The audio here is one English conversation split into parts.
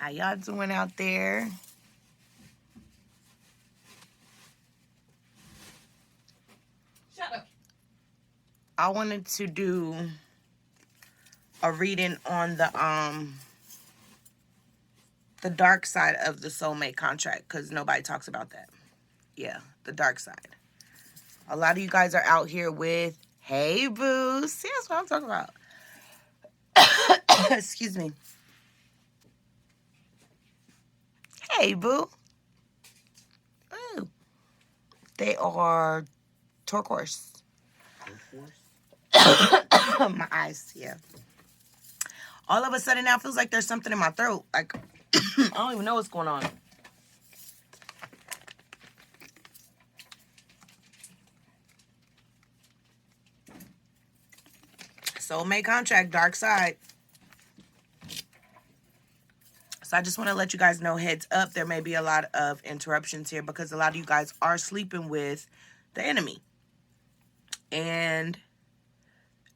How y'all doing out there? Shut up. I wanted to do a reading on the dark side of the soulmate contract, because nobody talks about that. Yeah, the dark side. A lot of you guys are out here with, hey boo, see, that's what I'm talking about. Excuse me. Hey boo. Ooh. They are turquoise. My eyes, yeah. All of a sudden now it feels like there's something in my throat. Like, I don't even know what's going on. Soulmate contract, dark side. So I just want to let you guys know, heads up, there may be a lot of interruptions here because a lot of you guys are sleeping with the enemy. And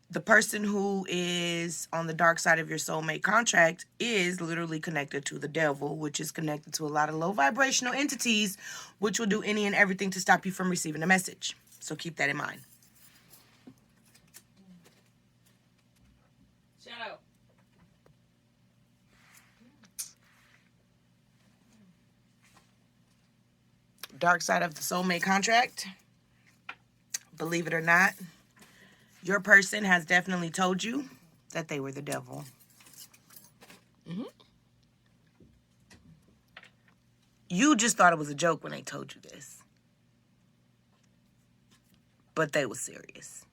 the person who is on the dark side of your soulmate contract is literally connected to the devil, which is connected to a lot of low vibrational entities, which will do any and everything to stop you from receiving a message. So keep that in mind. Shut up. Dark side of the soulmate contract. Believe it or not, your person has definitely told you that they were the devil. You just thought it was a joke when they told you this. But they were serious.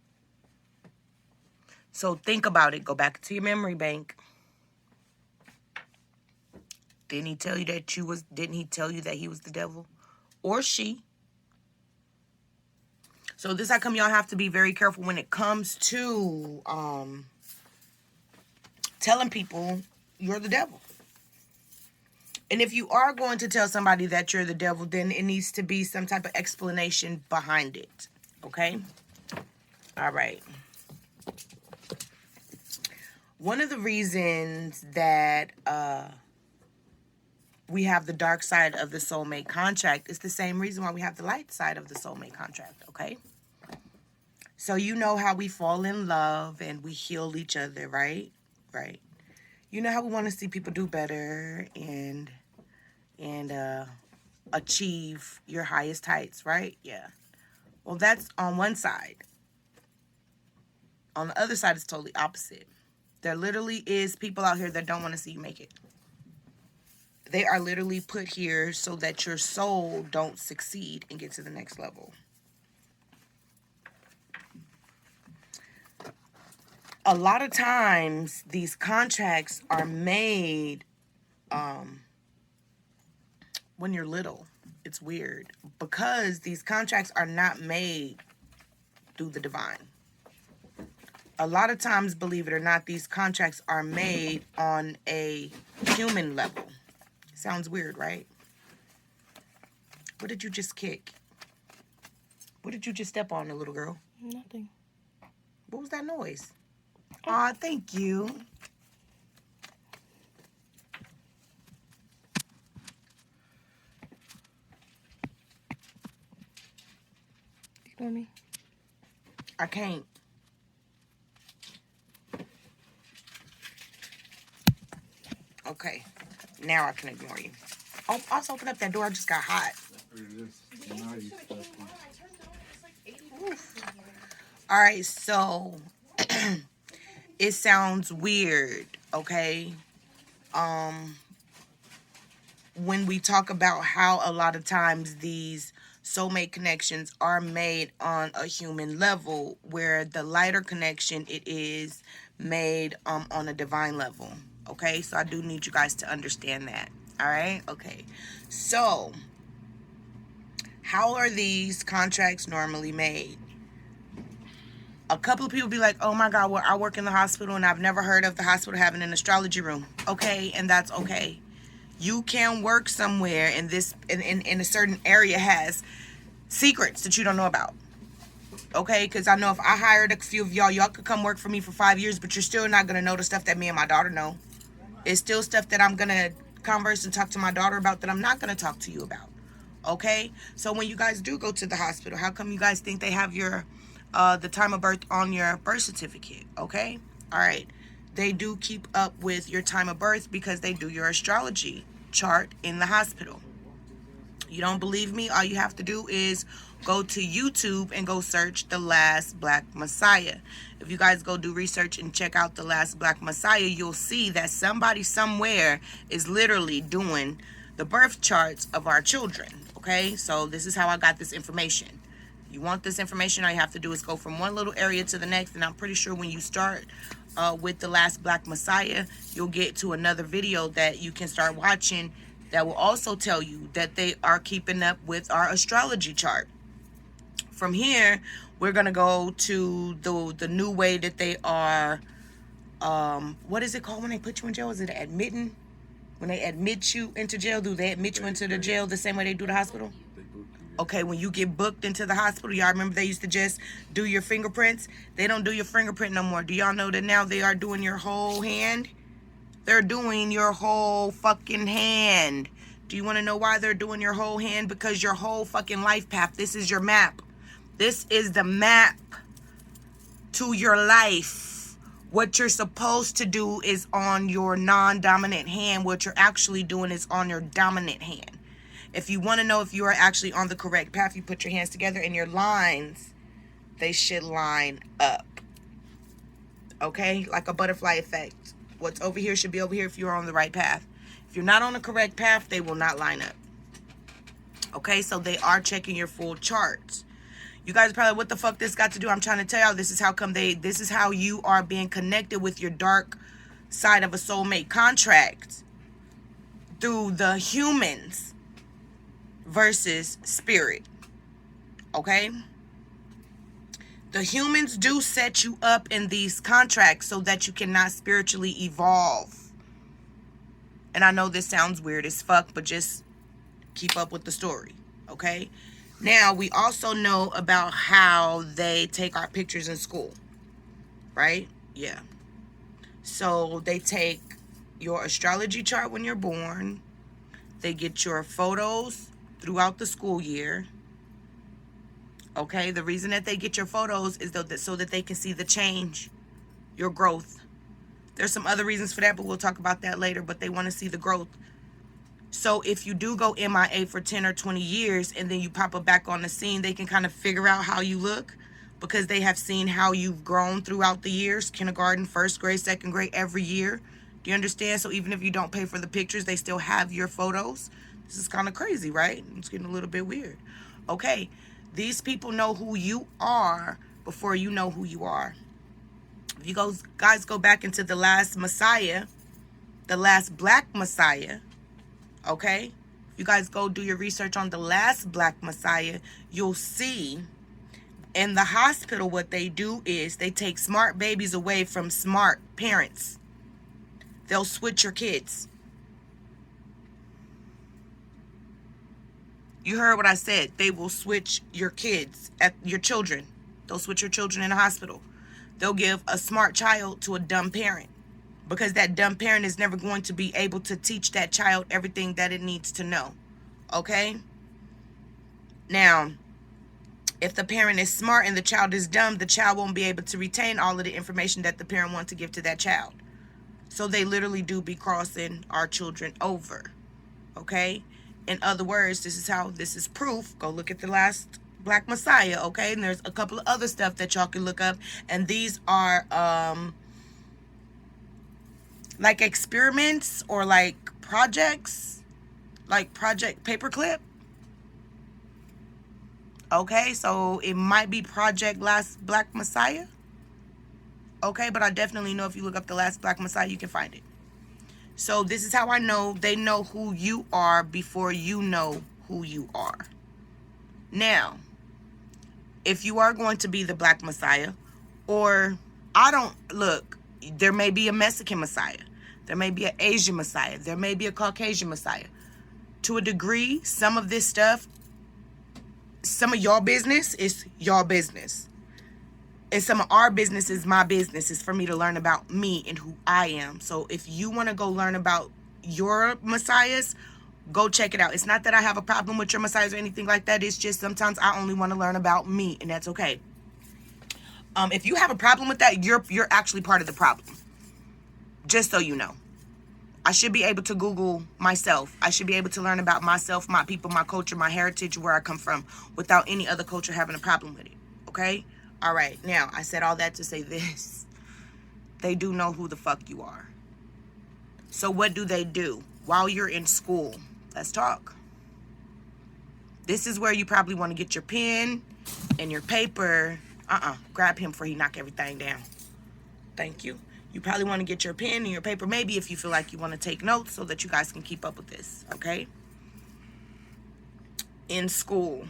So think about it. Go back to your memory bank. Didn't he tell you that he was the devil? Or she? So this how come y'all have to be very careful when it comes to telling people you're the devil. And if you are going to tell somebody that you're the devil, then it needs to be some type of explanation behind it. Okay? All right. One of the reasons that we have the dark side of the soulmate contract is the same reason why we have the light side of the soulmate contract, okay? So you know how we fall in love and we heal each other, right? Right. You know how we want to see people do better and achieve your highest heights, right? Yeah. Well, that's on one side. On the other side, it's totally opposite. There literally is people out here that don't want to see you make it. They are literally put here so that your soul don't succeed and get to the next level. A lot of times, these contracts are made when you're little. It's weird. Because these contracts are not made through the divine. A lot of times, believe it or not, these contracts are made on a human level. Sounds weird, right? What did you just kick? What did you just step on, little girl? Nothing. What was that noise? Aw, thank you. Ignore me. I can't. Okay. Now I can ignore you. Oh, also open up that door. I just got hot. All right, so it sounds weird, okay? When we talk about how a lot of times these soulmate connections are made on a human level, where the lighter connection, it is made on a divine level. Okay, so I do need you guys to understand that. All right, okay. So how are these contracts normally made? A couple of people be like, oh my God, well, I work in the hospital and I've never heard of the hospital having an astrology room. Okay, and that's okay. You can work somewhere in this in a certain area has secrets that you don't know about. Okay, because I know if I hired a few of y'all could come work for me for 5 years, but you're still not gonna know the stuff that me and my daughter know. It's still stuff that I'm gonna converse and talk to my daughter about that I'm not going to talk to you about. Okay? So when you guys do go to the hospital, how come you guys think they have your the time of birth on your birth certificate? Okay? All right. They do keep up with your time of birth because they do your astrology chart in the hospital. You don't believe me? All you have to do is go to YouTube and go search The Last Black Messiah. If you guys go do research and check out The Last Black Messiah, you'll see that somebody somewhere is literally doing the birth charts of our children. Okay, so this is how I got this information. You want this information, all you have to do is go from one little area to the next, and I'm pretty sure when you start with The Last Black Messiah, you'll get to another video that you can start watching that will also tell you that they are keeping up with our astrology chart. From here, we're going to go to the new way that they are, what is it called when they put you in jail? Is it admitting? When they admit you into jail, do they admit you into the jail the same way they do the hospital? Okay, when you get booked into the hospital, y'all remember they used to just do your fingerprints? They don't do your fingerprint no more. Do y'all know that now they are doing your whole hand? They're doing your whole fucking hand. Do you want to know why they're doing your whole hand? Because your whole fucking life path, this is your map. This is the map to your life. What you're supposed to do is on your non-dominant hand. What you're actually doing is on your dominant hand. If you want to know if you are actually on the correct path, you put your hands together and your lines, they should line up. Okay? Like a butterfly effect. What's over here should be over here if you're on the right path. If you're not on the correct path, they will not line up. Okay? So they are checking your full charts. You guys are probably, what the fuck this got to do? I'm trying to tell y'all, this is how you are being connected with your dark side of a soulmate contract through the humans versus spirit. Okay? The humans do set you up in these contracts so that you cannot spiritually evolve. And I know this sounds weird as fuck, but just keep up with the story. Okay? Now, we also know about how they take our pictures in school. Right? Yeah. So they take your astrology chart when you're born. They get your photos throughout the school year. Okay, the reason that they get your photos is so that they can see the change, your growth. There's some other reasons for that, but we'll talk about that later. But they want to see the growth. So if you do go MIA for 10 or 20 years and then you pop up back on the scene, they can kind of figure out how you look because they have seen how you've grown throughout the years, kindergarten, first grade, second grade, every year. Do you understand? So even if you don't pay for the pictures, they still have your photos. This is kind of crazy, right? It's getting a little bit weird. Okay, these people know who you are before you know who you are. If you guys go back into The Last Messiah, The Last Black Messiah, okay? If you guys go do your research on The Last Black Messiah, you'll see in the hospital what they do is they take smart babies away from smart parents. They'll switch your kids. You heard what I said. They will switch your kids, your children. They'll switch your children in the hospital. They'll give a smart child to a dumb parent because that dumb parent is never going to be able to teach that child everything that it needs to know. Okay? Now, if the parent is smart and the child is dumb, the child won't be able to retain all of the information that the parent wants to give to that child. So they literally do be crossing our children over. Okay? In other words, this is proof. Go look at The Last Black Messiah, okay? And there's a couple of other stuff that y'all can look up. And these are like experiments or like projects, like Project Paperclip. Okay, so it might be Project Last Black Messiah. Okay, but I definitely know if you look up The Last Black Messiah, you can find it. So this is how I know they know who you are before you know who you are. Now, if you are going to be the Black Messiah, or there may be a Mexican Messiah. There may be an Asian Messiah. There may be a Caucasian Messiah. To a degree, some of this stuff, some of y'all business is y'all business. And some of our business is my business. It's for me to learn about me and who I am. So if you want to go learn about your messiahs, go check it out. It's not that I have a problem with your messiahs or anything like that. It's just sometimes I only want to learn about me, and that's okay. If you have a problem with that, you're actually part of the problem. Just so you know. I should be able to Google myself. I should be able to learn about myself, my people, my culture, my heritage, where I come from, without any other culture having a problem with it. Okay? All right. Now, I said all that to say this. They do know who the fuck you are. So what do they do while you're in school? Let's talk. This is where you probably want to get your pen and your paper. Grab him before he knock everything down. Thank you. You probably want to get your pen and your paper, maybe if you feel like you want to take notes so that you guys can keep up with this, okay? In school,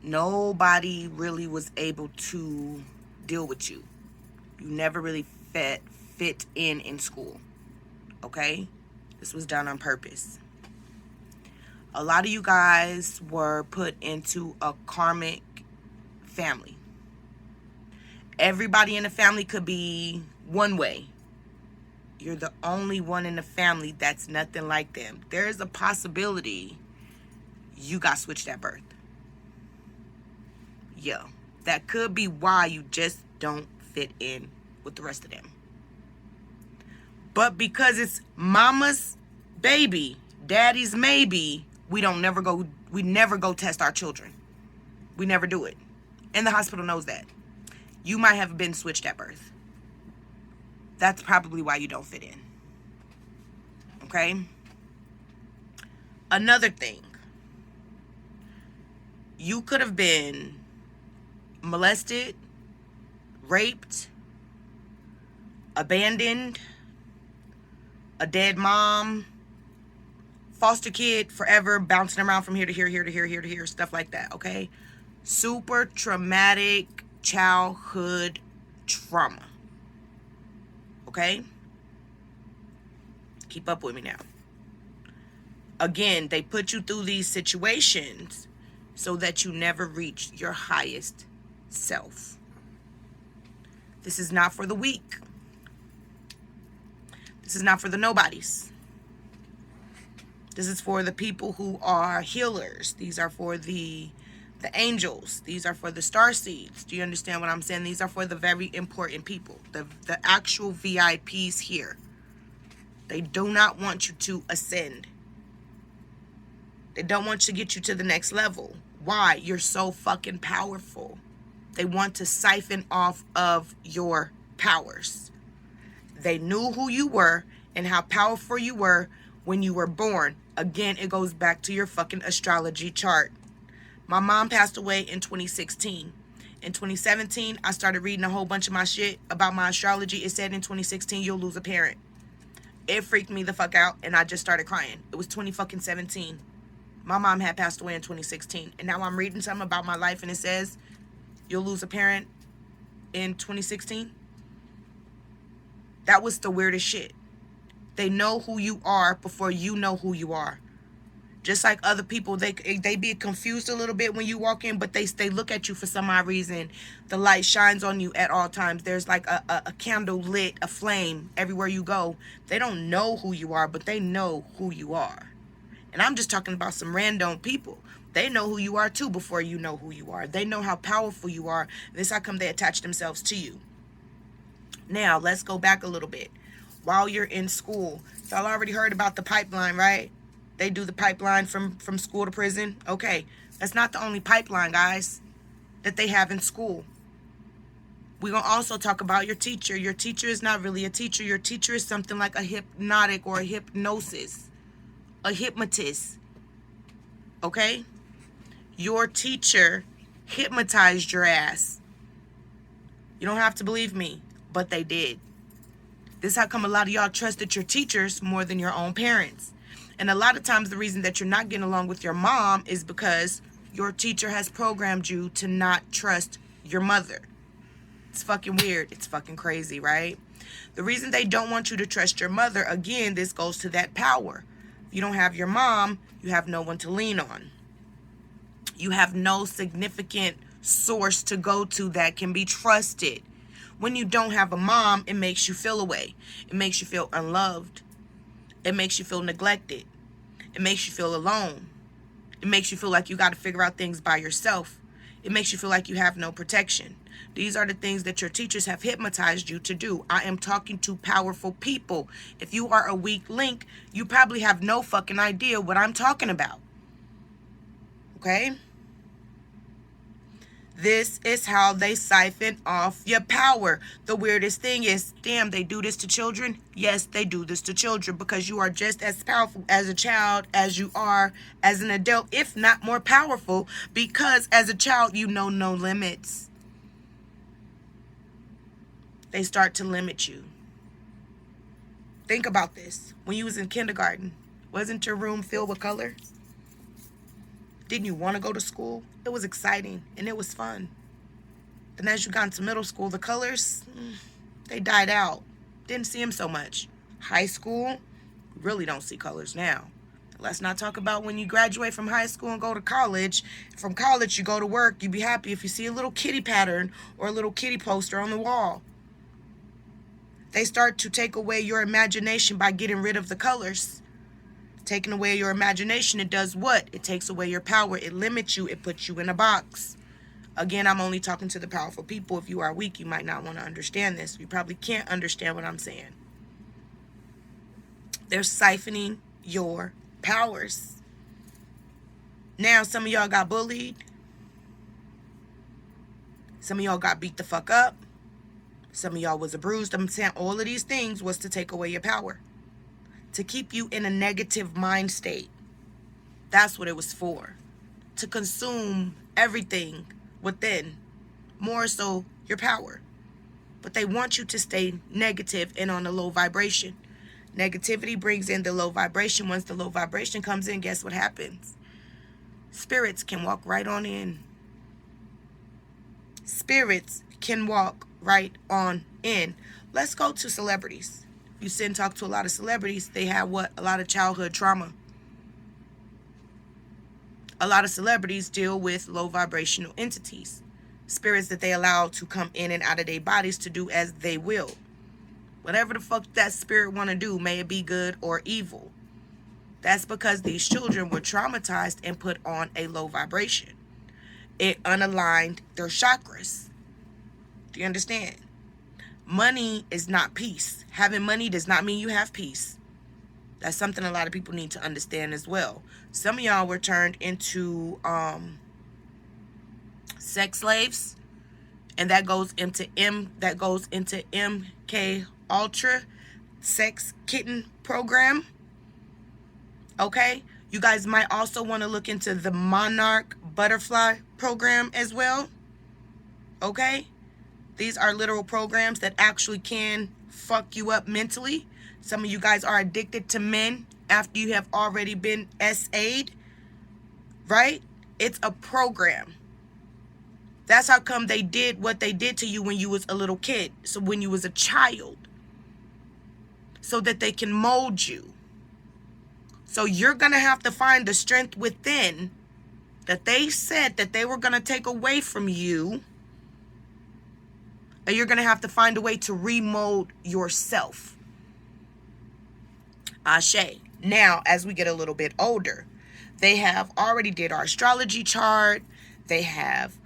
nobody really was able to deal with you. You never really fit in school, okay? This was done on purpose. A lot of you guys were put into a karmic family. Everybody in the family could be one way. You're the only one in the family that's nothing like them. There's a possibility you got switched at birth. Yeah, that could be why you just don't fit in with the rest of them. But because it's mama's baby, daddy's maybe, we never go test our children. We never do it. And the hospital knows that. You might have been switched at birth. That's probably why you don't fit in. Okay? Another thing. You could have been molested, raped, abandoned, a dead mom, foster kid forever, bouncing around from here to here, here to here, here to here, stuff like that, okay? Super traumatic childhood trauma. Okay? Keep up with me now. Again, they put you through these situations so that you never reach your highest self. This is not for the weak. This is not for the nobodies. This is for the people who are healers. These are for the angels. These are for the star seeds. Do you understand what I'm saying? These are for the very important people, the actual VIPs here. They do not want you to ascend. They don't want you to get you to the next level. Why? You're so fucking powerful. They want to siphon off of your powers. They knew who you were and how powerful you were when you were born. Again, it goes back to your fucking astrology chart. My mom passed away in 2016. In 2017, I started reading a whole bunch of my shit about my astrology. It said in 2016, you'll lose a parent. It freaked me the fuck out, and I just started crying. It was 2017. My mom had passed away in 2016, and now I'm reading something about my life, and it says you'll lose a parent in 2016. That was the weirdest shit. They know who you are before you know who you are. Just like other people, they be confused a little bit when you walk in, but they look at you for some odd reason. The light shines on you at all times. There's like a candle lit, a flame everywhere you go. They don't know who you are, but they know who you are. And I'm just talking about some random people. They know who you are too before you know who you are. They know how powerful you are. This is how come they attach themselves to you. Now, let's go back a little bit. While you're in school, y'all already heard about the pipeline, right? They do the pipeline from school to prison. Okay, that's not the only pipeline, guys, that they have in school. We're going to also talk about your teacher. Your teacher is not really a teacher. Your teacher is something like a hypnotic or a hypnosis, a hypnotist. Okay? Your teacher hypnotized your ass. You don't have to believe me, but they did. This is how come a lot of y'all trusted your teachers more than your own parents. And a lot of times the reason that you're not getting along with your mom is because your teacher has programmed you to not trust your mother. It's fucking weird. It's fucking crazy, right? The reason they don't want you to trust your mother, again, this goes to that power. If you don't have your mom, you have no one to lean on. You have no significant source to go to that can be trusted. When you don't have a mom, it makes you feel away. It makes you feel unloved. It makes you feel neglected. It makes you feel alone. It makes you feel like you got to figure out things by yourself. It makes you feel like you have no protection. These are the things that your teachers have hypnotized you to do. I am talking to powerful people. If you are a weak link, you probably have no fucking idea what I'm talking about. Okay? This is how they siphon off your power. The weirdest thing is, damn, they do this to children? Yes, they do this to children, because you are just as powerful as a child as you are as an adult, if not more powerful, because as a child, you know no limits. They start to limit you. Think about this. When you was in kindergarten, wasn't your room filled with color? Didn't you want to go to school? It was exciting and it was fun. Then as you got into middle school, the colors, they died out. Didn't see them so much. High school, really don't see colors now. Let's not talk about when you graduate from high school and go to college. From college, you go to work, you be happy if you see a little kitty pattern or a little kitty poster on the wall. They start to take away your imagination by getting rid of the colors. Taking away your imagination, it does what? It takes away your power. It limits you. It puts you in a box. Again, I'm only talking to the powerful people. If you are weak, you might not want to understand this. You probably can't understand what I'm saying. They're siphoning your powers. Now, some of y'all got bullied. Some of y'all got beat the fuck up. Some of y'all was bruised. I'm saying all of these things was to take away your power. To keep you in a negative mind state. That's what it was for. To consume everything within. More so your power. But they want you to stay negative and on a low vibration. Negativity brings in the low vibration. Once the low vibration comes in, guess what happens? Spirits can walk right on in. Spirits can walk right on in. Let's go to celebrities. You sit and talk to a lot of celebrities, they have what? A lot of childhood trauma. A lot of celebrities deal with low vibrational entities. Spirits that they allow to come in and out of their bodies to do as they will. Whatever the fuck that spirit want to do, may it be good or evil. That's because these children were traumatized and put on a low vibration. It unaligned their chakras. Do you understand? Money is not peace. Having money does not mean you have peace. That's something a lot of people need to understand as well. Some of y'all were turned into sex slaves, and that goes into MK Ultra sex kitten program. Okay? You guys might also want to look into the Monarch Butterfly program as well. Okay? These are literal programs that actually can fuck you up mentally. Some of you guys are addicted to men after you have already been SA'd, right? It's a program. That's how come they did what they did to you when you was a little kid. So when you was a child. So that they can mold you. So you're going to have to find the strength within that they said that they were going to take away from you. And you're going to have to find a way to remold yourself. Ashe. Now, as we get a little bit older, they have already did our astrology chart. They have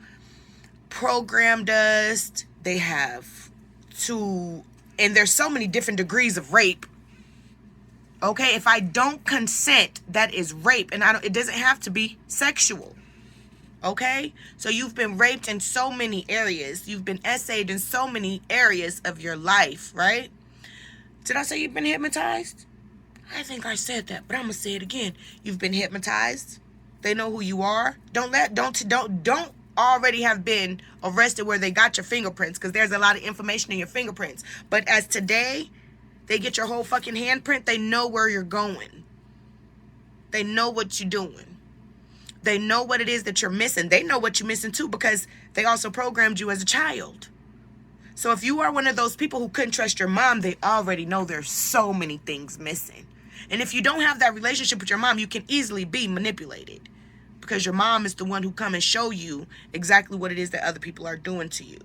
programmed us. They have and there's so many different degrees of rape. Okay, if I don't consent, that is rape. And it doesn't have to be sexual. Okay, so you've been raped in so many areas. You've been SA'd in so many areas of your life, right? Did I say you've been hypnotized? I think I said that, but I'm gonna say it again. You've been hypnotized. They know who you are. Don't already have been arrested where they got your fingerprints, because there's a lot of information in your fingerprints. But as today, they get your whole fucking handprint. They know where you're going. They know what you're doing. They know what it is that you're missing. They know what you're missing too, because they also programmed you as a child. So if you are one of those people who couldn't trust your mom, they already know there's so many things missing. And if you don't have that relationship with your mom, you can easily be manipulated, because your mom is the one who come and show you exactly what it is that other people are doing to you.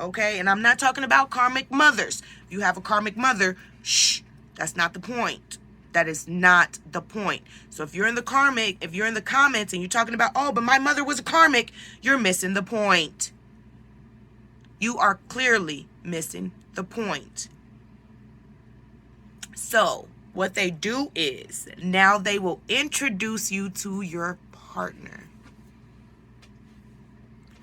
Okay? And I'm not talking about karmic mothers. If you have a karmic mother, shh, that's not the point. That is not the point. So if you're in the karmic, if you're in the comments and you're talking about, oh, but my mother was a karmic, you're missing the point. You are clearly missing the point. So what they do is now they will introduce you to your partner.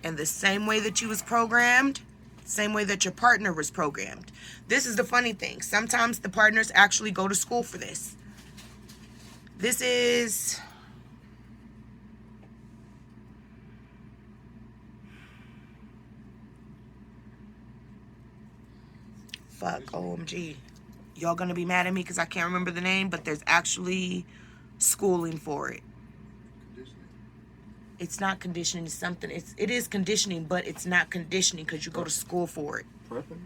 And the same way that you was programmed, same way that your partner was programmed. This is the funny thing. Sometimes the partners actually go to school for this. This is... Fuck, OMG. Y'all gonna be mad at me because I can't remember the name, but there's actually schooling for it. It's not conditioning, it's something. It is conditioning, but it's not conditioning because you go to school for it. Prepping?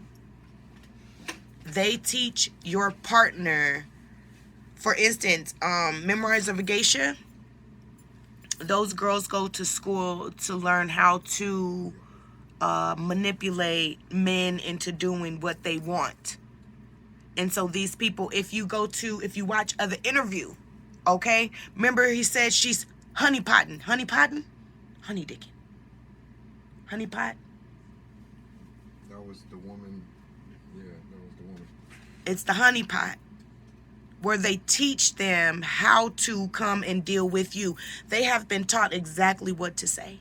They teach your partner, for instance, Memoirs of a Geisha. Those girls go to school to learn how to manipulate men into doing what they want. And so these people, if you watch other interview, okay? Remember he said she's honeypotting. Honeypotting? Honeydicking. Honeypot? That was the woman. Yeah, that was the woman. It's the honeypot, where they teach them how to come and deal with you. They have been taught exactly what to say.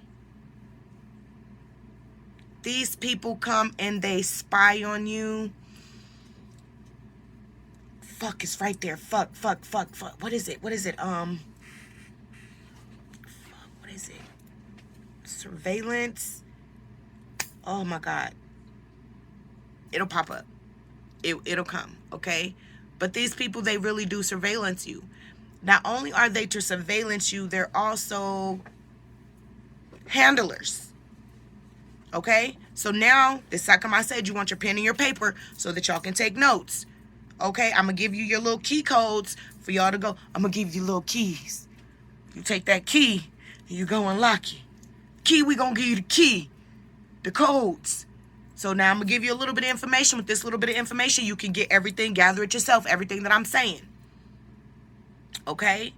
These people come and they spy on you. Fuck, it's right there. Fuck. What is it? What is it? Surveillance. Oh my God. It'll pop up. It'll come, okay? But these people, they really do surveillance you. Not only are they to surveillance you, they're also handlers. Okay? So now, this like I said, you want your pen and your paper so that y'all can take notes. Okay? I'm going to give you your little key codes for y'all to go. I'm going to give you little keys. You take that key and you go unlock it. Key, we going to give you the key. The codes. So now I'm going to give you a little bit of information. With this little bit of information, you can get everything, gather it yourself, everything that I'm saying. Okay?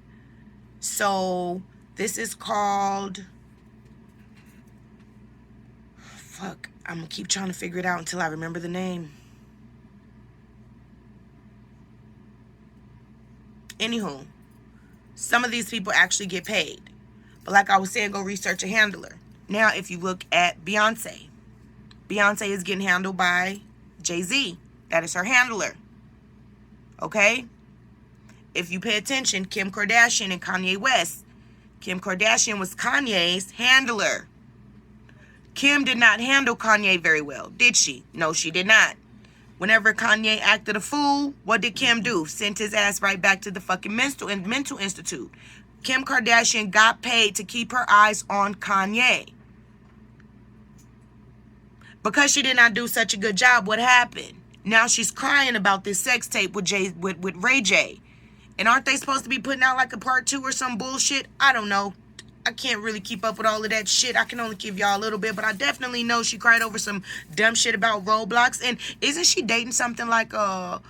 So this is called... Fuck. I'm going to keep trying to figure it out until I remember the name. Anywho, some of these people actually get paid. But like I was saying, go research a handler. Now, if you look at Beyonce is getting handled by Jay-Z. That is her handler. Okay? If you pay attention, Kim Kardashian and Kanye West. Kim Kardashian was Kanye's handler. Kim did not handle Kanye very well, did she? No, she did not. Whenever Kanye acted a fool, what did Kim do? Sent his ass right back to the fucking mental institute. Kim Kardashian got paid to keep her eyes on Kanye. Because she did not do such a good job, what happened? Now she's crying about this sex tape with Ray J. And aren't they supposed to be putting out like a part 2 or some bullshit? I don't know. I can't really keep up with all of that shit. I can only give y'all a little bit, but I definitely know she cried over some dumb shit about Roblox. And isn't she dating something like a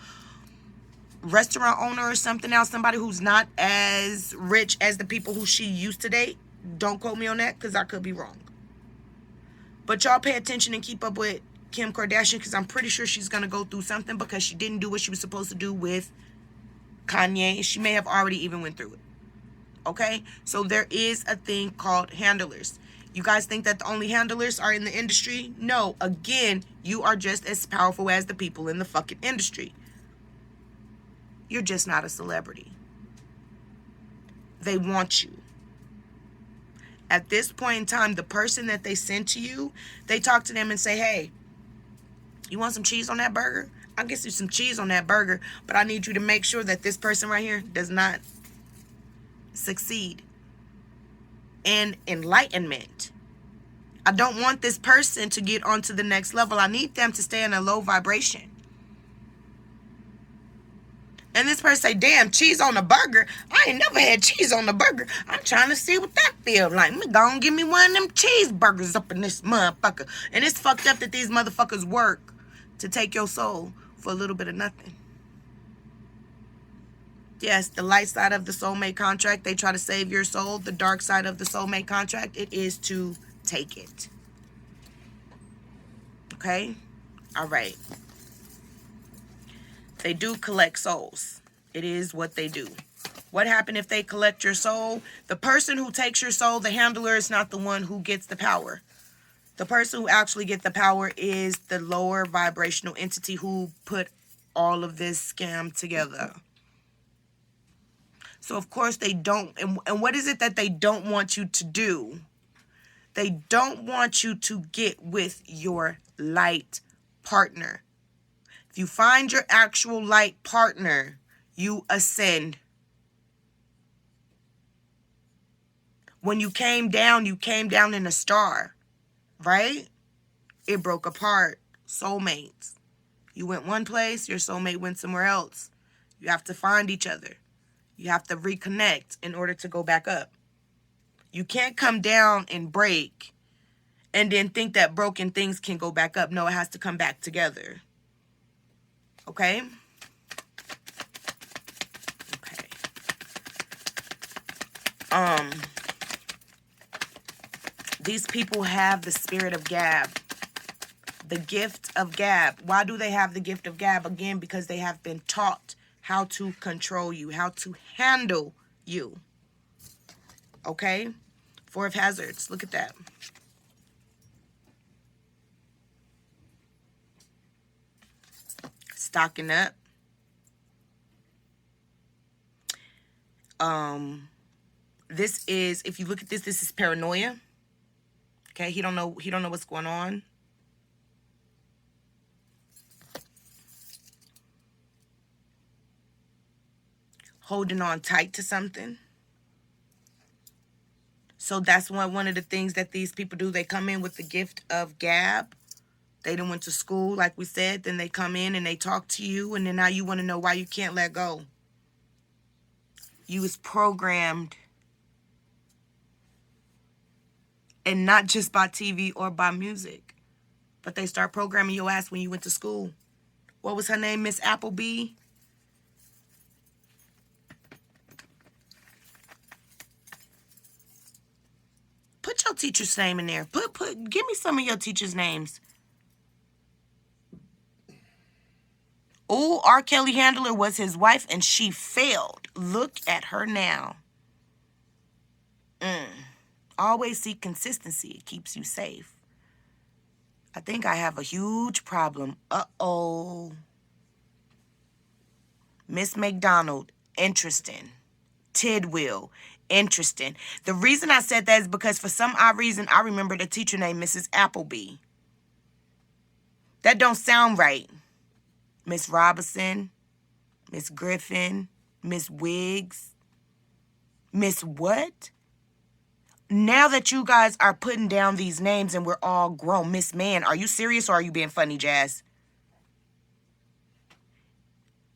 restaurant owner or something now? Somebody who's not as rich as the people who she used to date? Don't quote me on that, because I could be wrong. But y'all pay attention and keep up with Kim Kardashian, because I'm pretty sure she's going to go through something because she didn't do what she was supposed to do with Kanye. She may have already even went through it. Okay? So there is a thing called handlers. You guys think that the only handlers are in the industry? No. Again, you are just as powerful as the people in the fucking industry. You're just not a celebrity. They want you. At this point in time, the person that they send to you, they talk to them and say, hey, you want some cheese on that burger? I'll get you some cheese on that burger, but I need you to make sure that this person right here does not succeed in enlightenment. I don't want this person to get onto the next level. I need them to stay in a low vibration. And this person say, damn, cheese on a burger? I ain't never had cheese on a burger. I'm trying to see what that feel like. Me go and give me one of them cheeseburgers up in this motherfucker. And it's fucked up that these motherfuckers work to take your soul for a little bit of nothing. Yes, the light side of the soulmate contract, they try to save your soul. The dark side of the soulmate contract, it is to take it. Okay? All right. They do collect souls. It is what they do. What happened if they collect your soul? The person who takes your soul, the handler, is not the one who gets the power. The person who actually gets the power is the lower vibrational entity who put all of this scam together. So, of course, they don't. And what is it that they don't want you to do? They don't want you to get with your light partner. If you find your actual light partner, you ascend. When you came down in a star, right? It broke apart. Soulmates. You went one place, your soulmate went somewhere else. You have to find each other. You have to reconnect in order to go back up. You can't come down and break and then think that broken things can go back up. No, it has to come back together. Okay? Okay. These people have the spirit of Gab. The gift of Gab. Why do they have the gift of Gab? Again, because they have been taught how to control you, how to handle you. Okay? Four of Hazards. Look at that. Stocking up. This is, if you look at this is paranoia. Okay, he don't know what's going on. Holding on tight to something. So that's one of the things that these people do. They come in with the gift of Gab. They done went to school, like we said. Then they come in and they talk to you. And then now you want to know why you can't let go. You was programmed. And not just by TV or by music. But they start programming your ass when you went to school. What was her name? Miss Appleby? Put your teacher's name in there. Give me some of your teachers' names. Oh, R. Kelly Handler was his wife and she failed. Look at her now. Always seek consistency. It keeps you safe. I think I have a huge problem. Uh-oh. Miss McDonald, interesting. Tidwell, interesting. The reason I said that is because for some odd reason, I remember the teacher named Mrs. Appleby. That don't sound right. Miss Robinson, Miss Griffin, Miss Wiggs, Miss what? Now that you guys are putting down these names and we're all grown, Miss Man, are you serious or are you being funny, Jazz?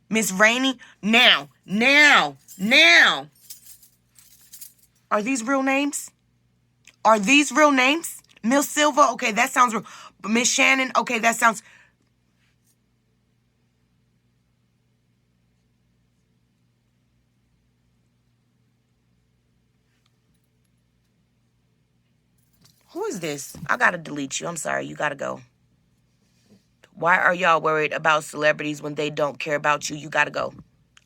Miss Rainey, now. Are these real names? Are these real names? Miss Silva, okay, that sounds real. But Miss Shannon, okay, that sounds... Who is this? I gotta delete you. I'm sorry. You gotta go. Why are y'all worried about celebrities when they don't care about you? You gotta go.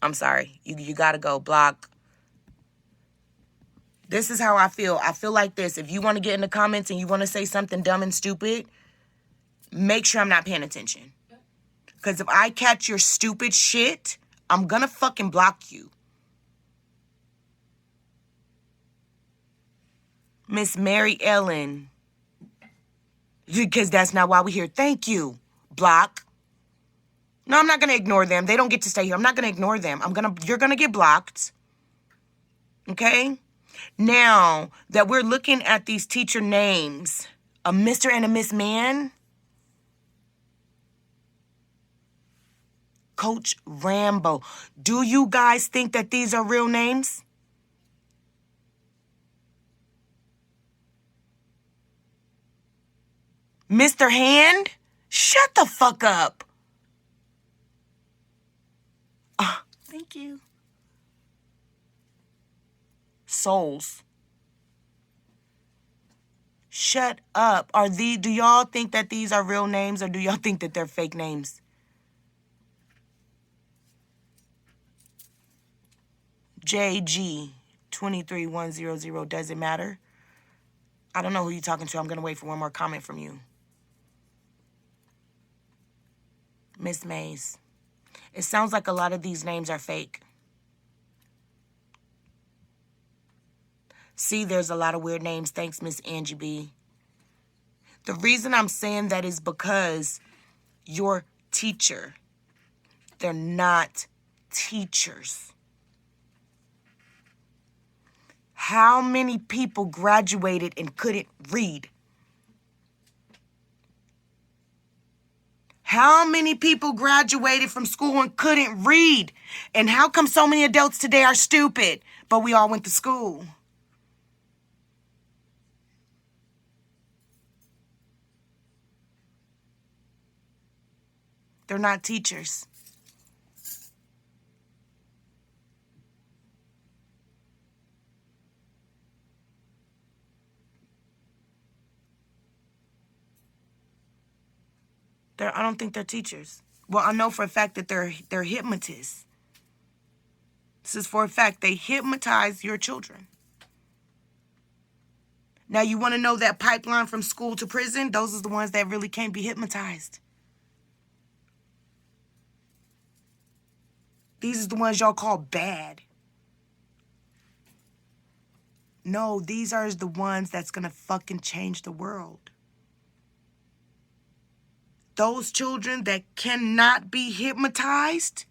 I'm sorry. You gotta go. Block. This is how I feel. I feel like this. If you want to get in the comments and you want to say something dumb and stupid, make sure I'm not paying attention. Because if I catch your stupid shit, I'm gonna fucking block you. Miss Mary Ellen. Because that's not why we're here. Thank you. Block. No, I'm not going to ignore them. They don't get to stay here. I'm not going to ignore them. You're going to get blocked. Okay? Now that we're looking at these teacher names, a Mr. and a Miss Man. Coach Rambo. Do you guys think that these are real names? Mr. Hand? Shut the fuck up. Thank you. Souls. Shut up. Do y'all think that these are real names, or do y'all think that they're fake names? JG 23100, does it matter? I don't know who you're talking to. I'm going to wait for one more comment from you. Miss Mays. It sounds like a lot of these names are fake. See, there's a lot of weird names. Thanks, Miss Angie B. The reason I'm saying that is because your teacher, they're not teachers. How many people graduated and couldn't read? How many people graduated from school and couldn't read? And how come so many adults today are stupid, but we all went to school? They're not teachers. I don't think they're teachers. Well, I know for a fact that they're hypnotists. This is for a fact. They hypnotize your children. Now, you want to know that pipeline from school to prison? Those are the ones that really can't be hypnotized. These are the ones y'all call bad. No, these are the ones that's going to fucking change the world. Those children that cannot be hypnotized.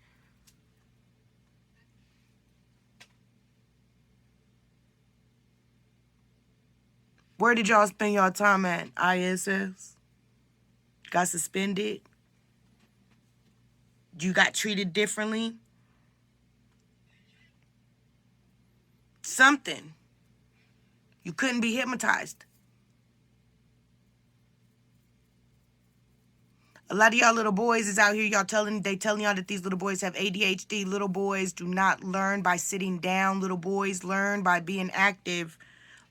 Where did y'all spend y'all time at? ISS? Got suspended? You got treated differently? Something. You couldn't be hypnotized. A lot of y'all little boys is out here, telling y'all that these little boys have ADHD. Little boys do not learn by sitting down. Little boys learn by being active.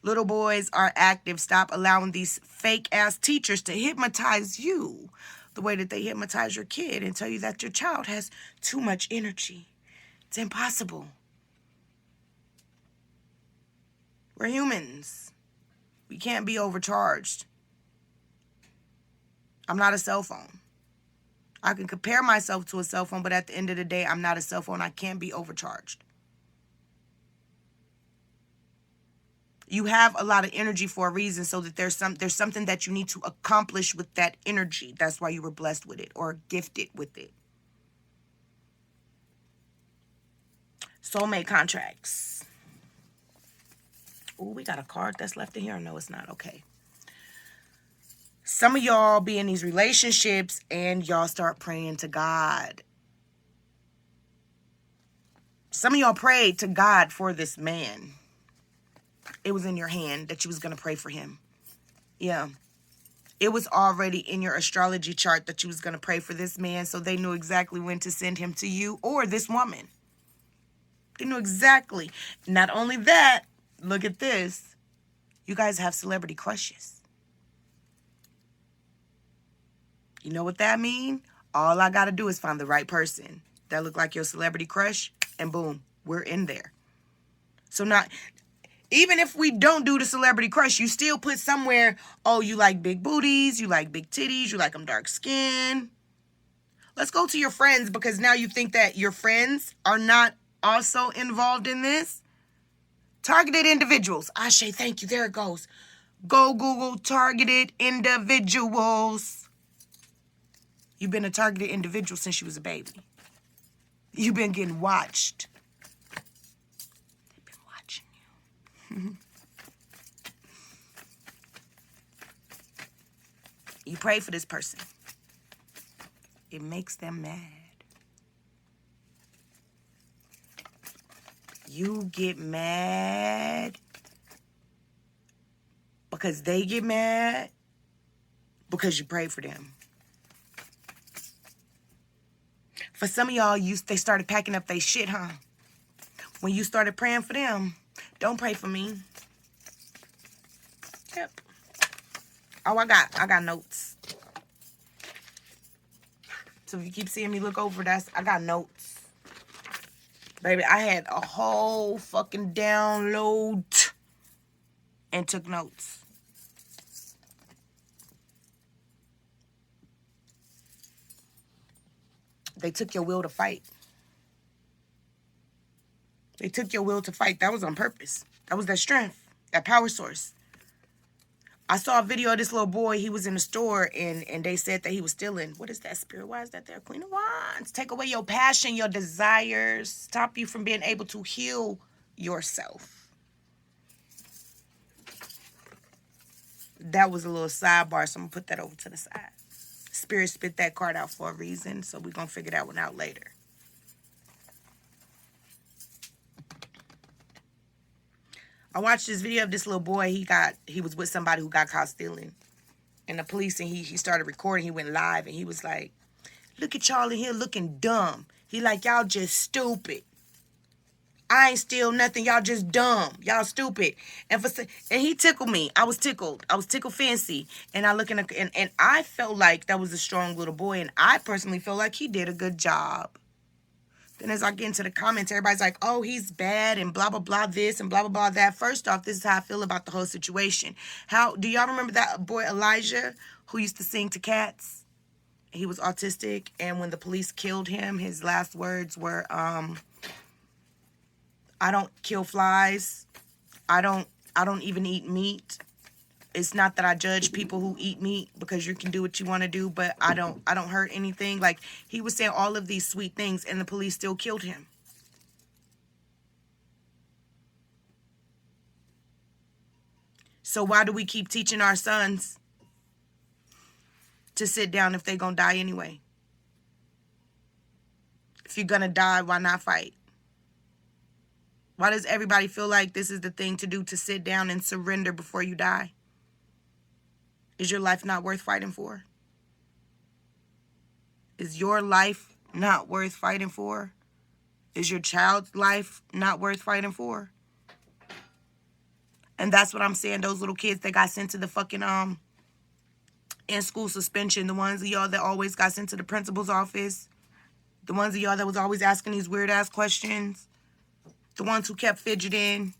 Little boys are active. Stop allowing these fake ass teachers to hypnotize you the way that they hypnotize your kid and tell you that your child has too much energy. It's impossible. We're humans. We can't be overcharged. I'm not a cell phone. I can compare myself to a cell phone, but at the end of the day, I'm not a cell phone. I can't be overcharged. You have a lot of energy for a reason, so that there's something that you need to accomplish with that energy. That's why you were blessed with it or gifted with it. Soulmate contracts. Oh, we got a card that's left in here. No, it's not. Okay. Some of y'all be in these relationships and y'all start praying to God. Some of y'all prayed to God for this man. It was in your hand that you was going to pray for him. Yeah. It was already in your astrology chart that you was going to pray for this man, so they knew exactly when to send him to you or this woman. They knew exactly. Not only that, look at this. You guys have celebrity crushes. You know what that means? All I got to do is find the right person that look like your celebrity crush, and boom, we're in there. So not, even if we don't do the celebrity crush, you still put somewhere, oh, you like big booties, you like big titties, you like them dark skin. Let's go to your friends, because now you think that your friends are not also involved in this. Targeted individuals. Ashe, thank you. There it goes. Go Google targeted individuals. You've been a targeted individual since you was a baby. You've been getting watched. They've been watching you. You pray for this person. It makes them mad. you get mad because they get mad because you pray for them. For some of y'all, they started packing up their shit, huh? When you started praying for them, don't pray for me. Yep. Oh, I got notes. So if you keep seeing me look over, I got notes. Baby, I had a whole fucking download and took notes. They took your will to fight. They took your will to fight. That was on purpose. That was that strength, that power source. I saw a video of this little boy. He was in the store and they said that he was stealing. What is that, spirit? Why is that there? Queen of Wands. Take away your passion, your desires. Stop you from being able to heal yourself. That was a little sidebar, so I'm going to put that over to the side. Spirit spit that card out for a reason, so we're going to figure that one out later. I watched this video of this little boy. He was with somebody who got caught stealing. And the police, and he started recording. He went live, and he was like, look at y'all in here looking dumb. He like, y'all just stupid. I ain't steal nothing. Y'all just dumb. Y'all stupid. And he tickled me. I was tickled. I was tickled fancy. And I look and I felt like that was a strong little boy. And I personally feel like he did a good job. Then as I get into the comments, everybody's like, oh, he's bad and blah, blah, blah, this and blah, blah, blah, that. First off, this is how I feel about the whole situation. Do y'all remember that boy Elijah who used to sing to cats? He was autistic. And when the police killed him, his last words were, I don't kill flies. I don't even eat meat. It's not that I judge people who eat meat, because you can do what you want to do, but I don't hurt anything. Like, he was saying all of these sweet things and the police still killed him. So why do we keep teaching our sons to sit down if they're going to die anyway? If you're going to die, why not fight? Why does everybody feel like this is the thing to do, to sit down and surrender before you die? Is your life not worth fighting for? Is your life not worth fighting for? Is your child's life not worth fighting for? And that's what I'm saying. Those little kids that got sent to the fucking in-school suspension, the ones of y'all that always got sent to the principal's office, the ones of y'all that was always asking these weird-ass questions, the ones who kept fidgeting.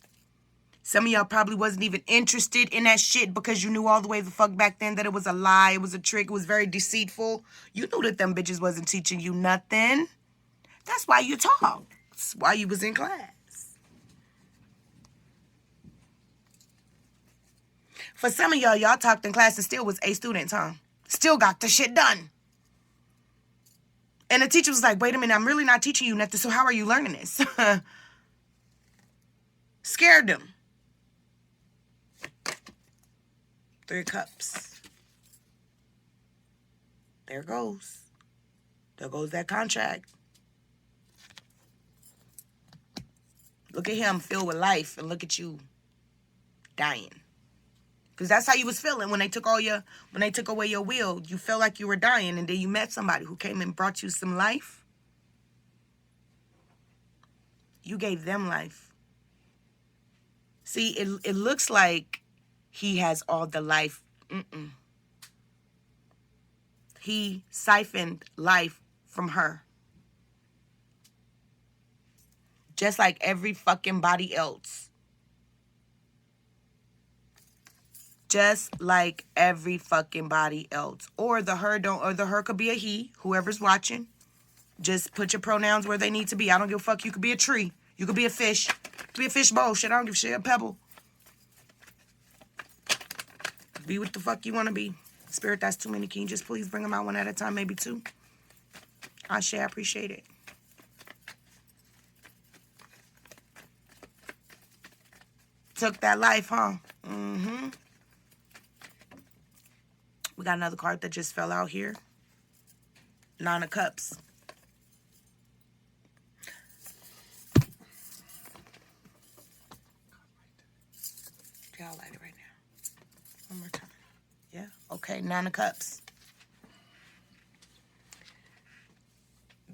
Some of y'all probably wasn't even interested in that shit because you knew all the way the fuck back then that it was a lie, it was a trick, it was very deceitful. You knew that them bitches wasn't teaching you nothing. That's why you talk. That's why you was in class. For some of y'all talked in class and still was A students, huh? Still got the shit done. And the teacher was like, wait a minute, I'm really not teaching you nothing, so how are you learning this? Scared them. 3 cups. There goes. There goes that contract. Look at him filled with life, and look at you dying. Because that's how you was feeling when they took away your will. You felt like you were dying, and then you met somebody who came and brought you some life. You gave them life. See, it looks like he has all the life. He siphoned life from her. Just like every fucking body else. Just like every fucking body else. Or the her could be a he, whoever's watching. Just put your pronouns where they need to be. I don't give a fuck. You could be a tree. You could be a fish. You could be a fish bowl. Shit, I don't give a shit. A pebble. Be what the fuck you want to be. Spirit, that's too many. Can you just please bring them out one at a time? Maybe 2. I appreciate it. Took that life, huh? We got another card that just fell out here. 9 of Cups. I'll light it right now. One more time. Yeah. Okay. 9 of Cups.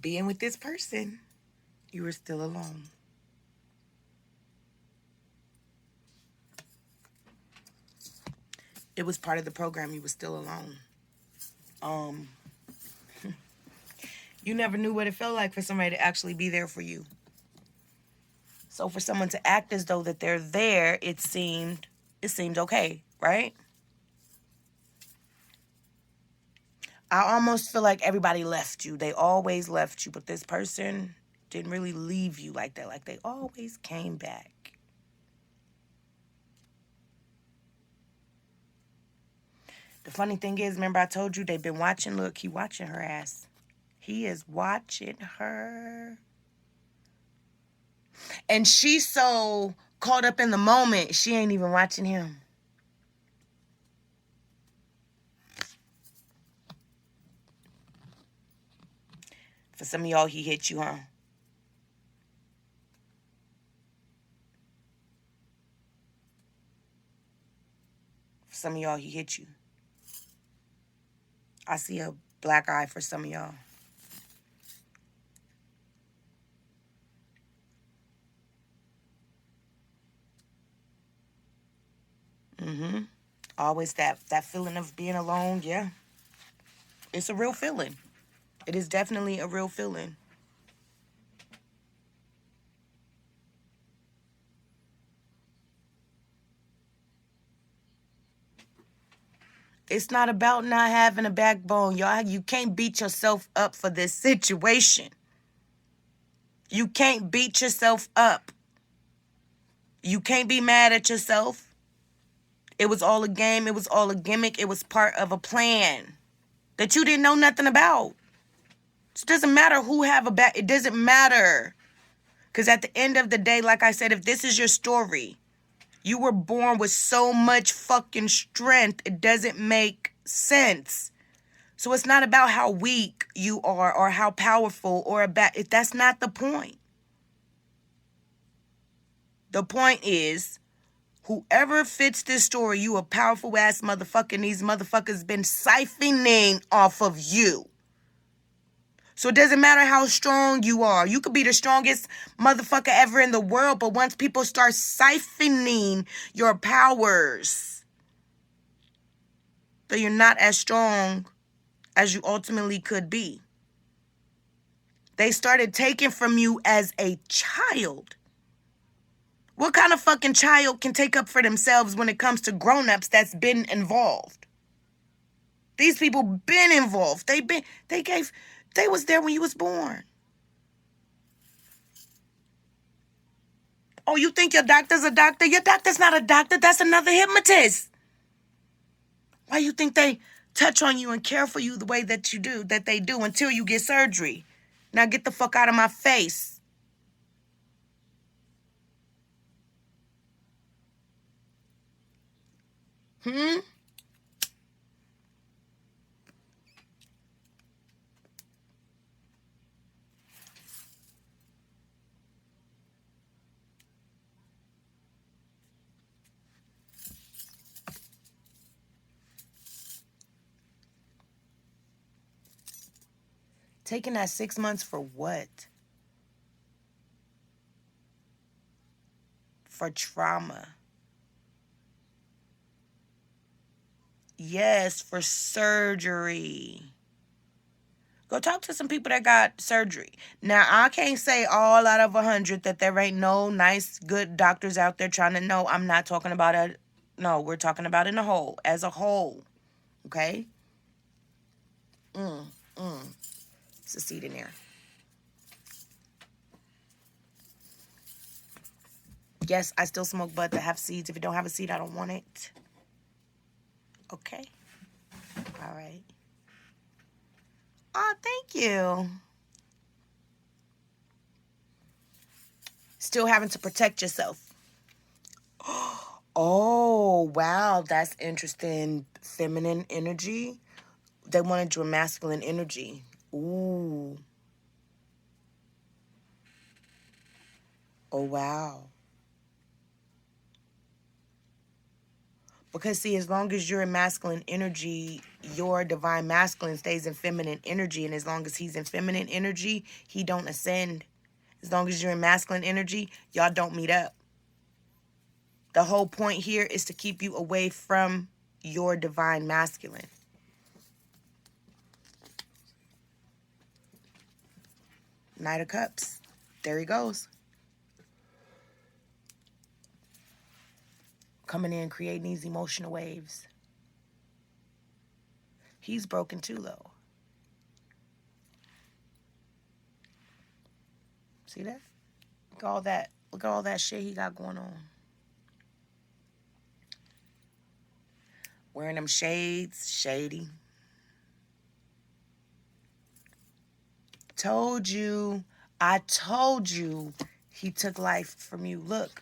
Being with this person, you were still alone. It was part of the program. You were still alone. You never knew what it felt like for somebody to actually be there for you. So for someone to act as though that they're there, it seemed okay, right? I almost feel like everybody left you. They always left you, but this person didn't really leave you like that. Like they always came back. The funny thing is, remember I told you they've been watching. Look, he watching her ass. He is watching her. And she's so caught up in the moment, she ain't even watching him. For some of y'all, he hit you, huh? For some of y'all, he hit you. I see a black eye for some of y'all. Always that feeling of being alone, yeah. It's a real feeling. It is definitely a real feeling. It's not about not having a backbone, y'all. You can't beat yourself up for this situation. You can't beat yourself up. You can't be mad at yourself. It was all a game. It was all a gimmick. It was part of a plan that you didn't know nothing about. It doesn't matter who have a back. It doesn't matter. Because at the end of the day, like I said, if this is your story, you were born with so much fucking strength, it doesn't make sense. So it's not about how weak you are or how powerful or about. That's not the point. The point is, whoever fits this story, you a powerful ass motherfucker, and these motherfuckers been siphoning off of you. So it doesn't matter how strong you are. You could be the strongest motherfucker ever in the world, but once people start siphoning your powers, then you're not as strong as you ultimately could be. They started taking from you as a child. What kind of fucking child can take up for themselves when it comes to grown-ups that's been involved? These people been involved. They was there when you was born. Oh, you think your doctor's a doctor? Your doctor's not a doctor. That's another hypnotist. Why you think they touch on you and care for you the way that they do until you get surgery? Now get the fuck out of my face. Taking that 6 months for what? For trauma. Yes, for surgery. Go talk to some people that got surgery. Now, I can't say all out of 100 that there ain't no nice, good doctors out there trying to know. I'm not talking about it. No, we're talking about in a whole, as a whole. Okay? It's a seed in there. Yes, I still smoke bud that have seeds. If it don't have a seed, I don't want it. Okay? All right. Oh, thank you. Still having to protect yourself. Oh, wow. That's interesting. Feminine energy. They wanted your masculine energy. Ooh. Oh, wow. Because, see, as long as you're in masculine energy, your divine masculine stays in feminine energy. And as long as he's in feminine energy, he don't ascend. As long as you're in masculine energy, y'all don't meet up. The whole point here is to keep you away from your divine masculine. Knight of Cups. There he goes. Coming in, creating these emotional waves. He's broken too, though. See that? Look at all that. Look at all that shit he got going on. Wearing them shades, shady. Told you. I told you he took life from you. Look.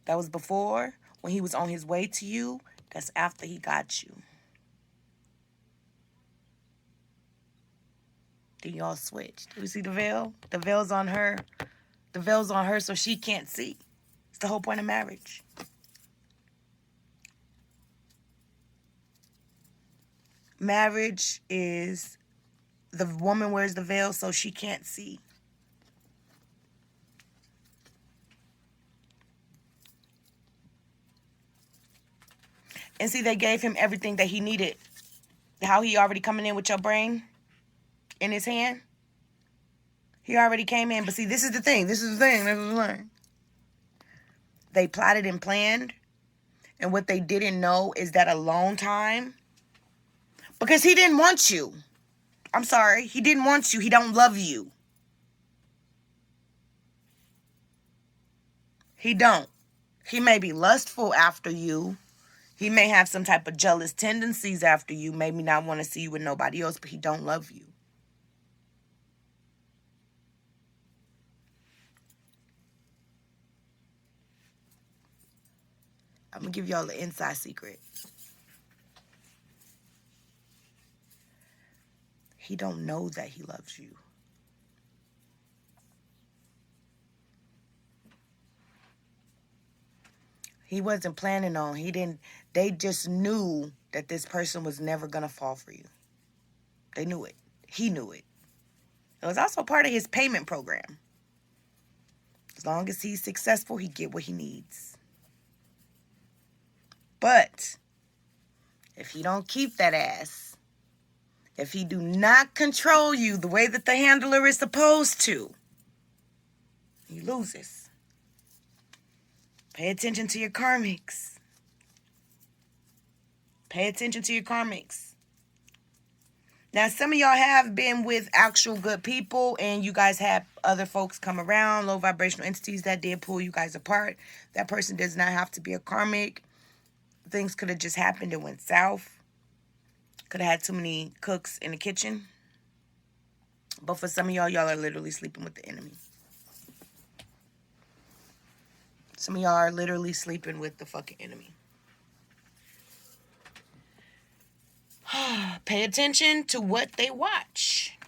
That was before, when he was on his way to you. That's after he got you. Then y'all switched. Do you see the veil? The veil's on her. The veil's on her so she can't see. It's the whole point of marriage. Marriage is the woman wears the veil so she can't see. And see, they gave him everything that he needed. How he already coming in with your brain in his hand. He already came in. But see, this is the thing. This is the thing. They plotted and planned. And what they didn't know is that alone time. Because he didn't want you. I'm sorry. He didn't want you. He don't love you. He don't. He may be lustful after you. He may have some type of jealous tendencies after you. Maybe not want to see you with nobody else, but he don't love you. I'm going to give y'all the inside secret. He don't know that he loves you. He wasn't planning on. They just knew that this person was never going to fall for you. They knew it. He knew it. It was also part of his payment program. As long as he's successful, he get what he needs. But if he don't keep that ass, if he do not control you the way that the handler is supposed to, he loses. Pay attention to your karmics. Pay attention to your karmics. Now, some of y'all have been with actual good people and you guys have other folks come around, low vibrational entities that did pull you guys apart. That person does not have to be a karmic. Things could have just happened and went south. Could have had too many cooks in the kitchen. But for some of y'all, y'all are literally sleeping with the enemy. Some of y'all are literally sleeping with the fucking enemy. Pay attention to what they watch.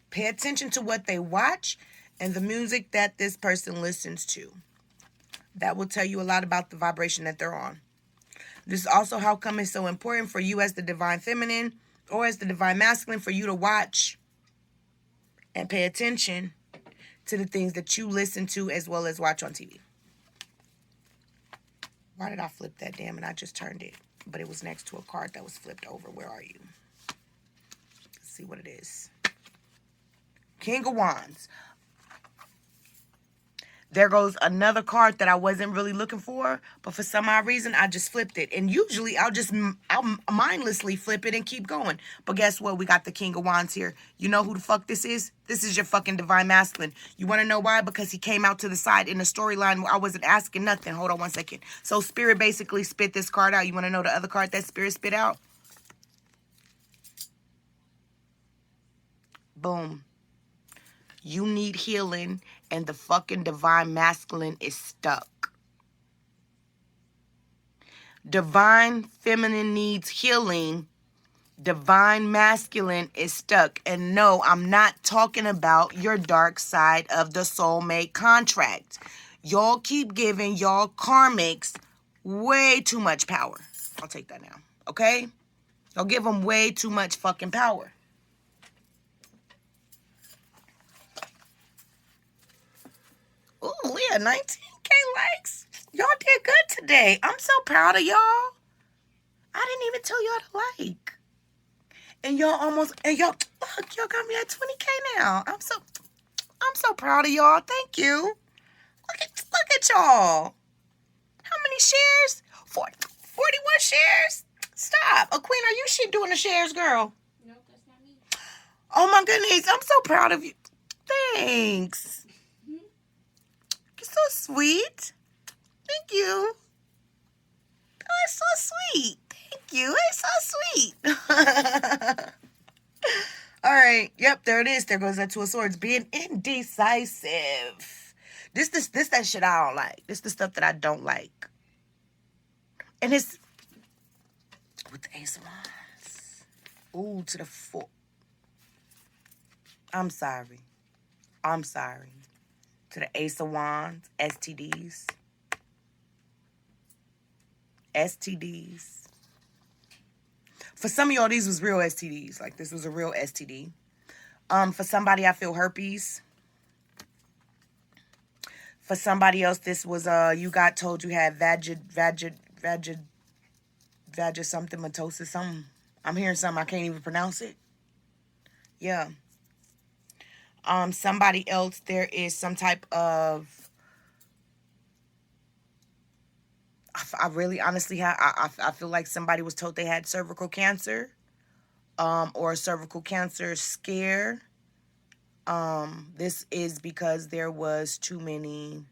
Pay attention to what they watch and the music that this person listens to. That will tell you a lot about the vibration that they're on. This is also how come it's so important for you as the divine feminine or as the divine masculine for you to watch and pay attention to the things that you listen to as well as watch on TV. Why did I flip that? Damn it, I just turned it. But it was next to a card that was flipped over. Where are you? Let's see what it is. King of Wands. There goes another card that I wasn't really looking for, but for some odd reason, I just flipped it. And usually, I'll mindlessly flip it and keep going. But guess what? We got the King of Wands here. You know who the fuck this is? This is your fucking divine masculine. You want to know why? Because he came out to the side in the storyline where I wasn't asking nothing. Hold on one second. So Spirit basically spit this card out. You want to know the other card that Spirit spit out? Boom. You need healing, and the fucking divine masculine is stuck. Divine feminine needs healing. Divine masculine is stuck. And no, I'm not talking about your dark side of the soulmate contract. Y'all keep giving y'all karmics way too much power. I'll take that now. Okay? Y'all give them way too much fucking power. Ooh, we had 19K likes. Y'all did good today. I'm so proud of y'all. I didn't even tell y'all to like. And y'all almost, and y'all, look, y'all got me at 20K now. I'm so proud of y'all. Thank you. Look at y'all. How many shares? 41 shares? Stop. Oh, Queen, are you shit doing the shares, girl? No, that's not me. Oh my goodness. I'm so proud of you. Thanks. Mm-hmm. You're so sweet. Thank you. Oh, it's so sweet. Thank you. It's so sweet. All right. Yep, there it is. There goes that Two of Swords. Being indecisive. This that shit I don't like. This the stuff that I don't like. And it's with the Ace of Wands. Ooh, to the 4. I'm sorry. To the Ace of Wands, STDs. STDs. For some of y'all, these was real STDs. Like, this was a real STD. For somebody, I feel herpes. For somebody else, this was, you got told you had something, mitosis, something. I'm hearing something, I can't even pronounce it. Yeah. Somebody else, there is some type of, I really honestly I feel like somebody was told they had cervical cancer, or a cervical cancer scare. This is because there was too many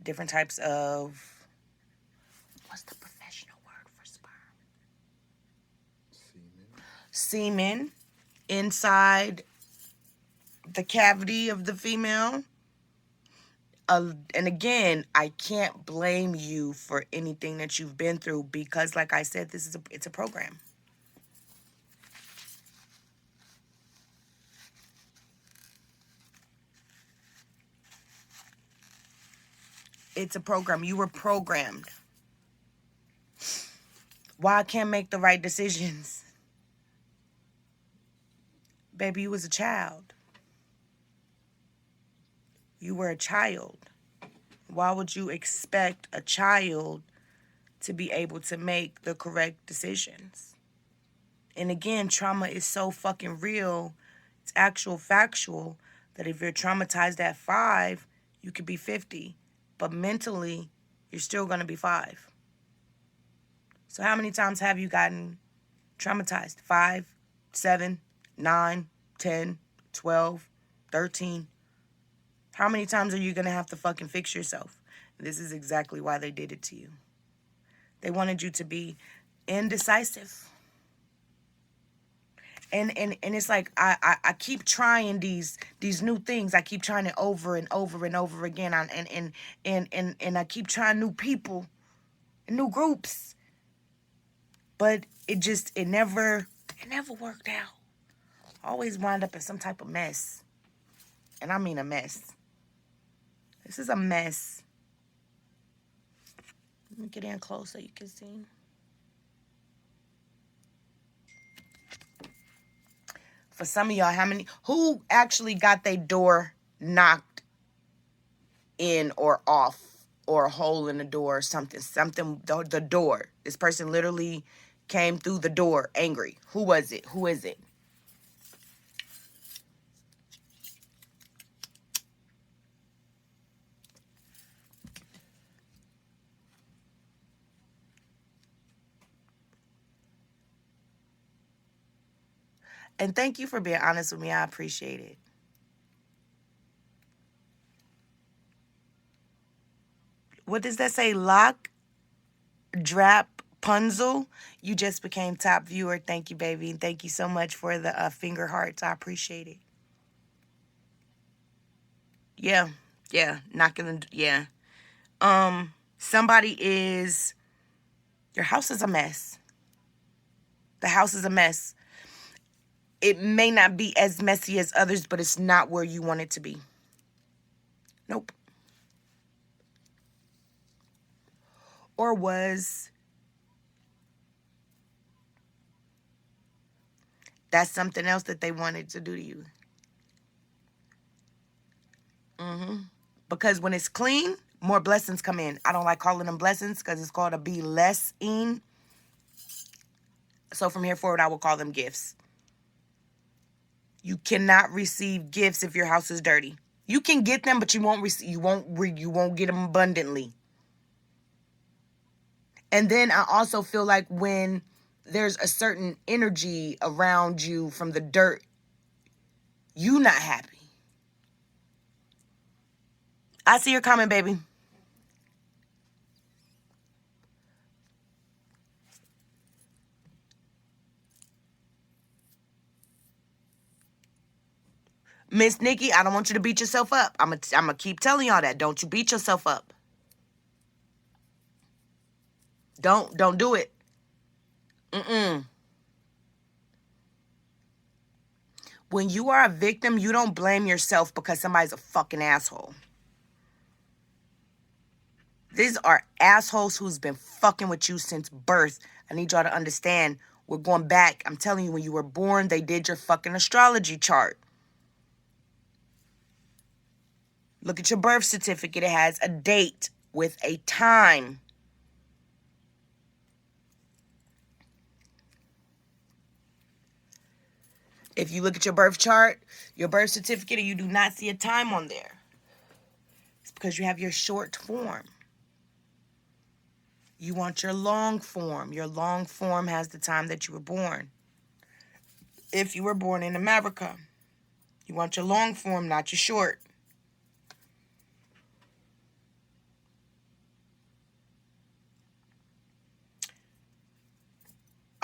different types of, what's the professional word for sperm? Semen inside the cavity of the female. And again, I can't blame you for anything that you've been through because, like I said, it's a program. It's a program. You were programmed. Why I can't make the right decisions? Baby, you was a child. You were a child. Why would you expect a child to be able to make the correct decisions? And again, trauma is so fucking real. It's actual factual that if you're traumatized at 5, you could be 50. But mentally, you're still going to be 5. So how many times have you gotten traumatized? 5, 7, 9, 10, 12, 13. How many times are you going to have to fucking fix yourself? This is exactly why they did it to you. They wanted you to be indecisive. And it's like I keep trying these new things. I keep trying it over and over and over again. And I keep trying new people and new groups. But it never worked out. I always wind up in some type of mess. And I mean a mess. This is a mess. Let me get in close so you can see. For some of y'all, who actually got their door knocked in or off, or a hole in the door or something, the door. This person literally came through the door angry. Who was it? Who is it? And thank you for being honest with me. I appreciate it. What does that say? Lock, Drap, Punzel. You just became top viewer. Thank you, baby. And thank you so much for the finger hearts. I appreciate it. Yeah. Yeah. Knocking the, yeah. Somebody is, your house is a mess. The house is a mess. It may not be as messy as others, but it's not where you want it to be. Nope. Or was. That's something else that they wanted to do to you. Because when it's clean, more blessings come in. I don't like calling them blessings because it's called a blessing. So from here forward, I will call them gifts. You cannot receive gifts if your house is dirty. You can get them, but you won't receive. You won't get them abundantly. And then I also feel like when there's a certain energy around you from the dirt, you not happy. I see your comment, baby. Miss Nikki, I don't want you to beat yourself up. I'm gonna keep telling y'all that. Don't you beat yourself up. Don't do it. When you are a victim, you don't blame yourself because somebody's a fucking asshole. These are assholes who's been fucking with you since birth. I need y'all to understand. We're going back. I'm telling you, when you were born, they did your fucking astrology chart. Look at your birth certificate. It has a date with a time. If you look at your birth chart, your birth certificate, and you do not see a time on there, it's because you have your short form. You want your long form. Your long form has the time that you were born. If you were born in America, you want your long form, not your short.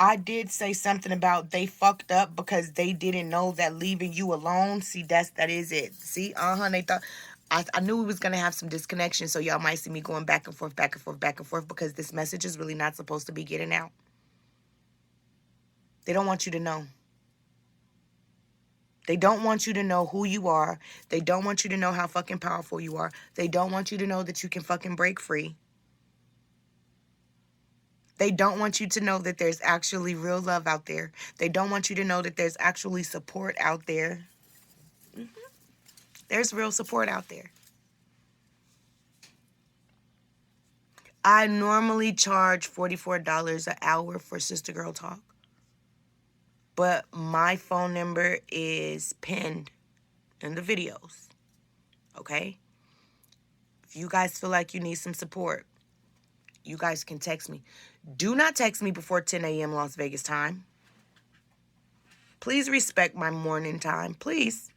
I did say something about they fucked up because they didn't know that leaving you alone. See, that is it. See, they thought I knew we was gonna have some disconnection, so y'all might see me going back and forth, back and forth, back and forth, because this message is really not supposed to be getting out. They don't want you to know. They don't want you to know who you are. They don't want you to know how fucking powerful you are. They don't want you to know that you can fucking break free. They don't want you to know that there's actually real love out there. They don't want you to know that there's actually support out there. There's real support out there. I normally charge $44 an hour for Sister Girl Talk. But my phone number is pinned in the videos. Okay? If you guys feel like you need some support, you guys can text me. Do not text me before 10 a.m. Las Vegas time. Please respect my morning time. Please.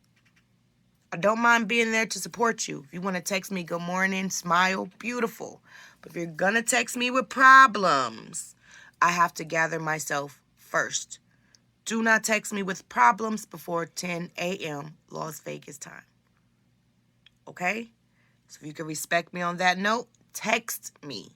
I don't mind being there to support you. If you want to text me, good morning, smile, beautiful. But if you're going to text me with problems, I have to gather myself first. Do not text me with problems before 10 a.m. Las Vegas time. Okay? So if you can respect me on that note, text me.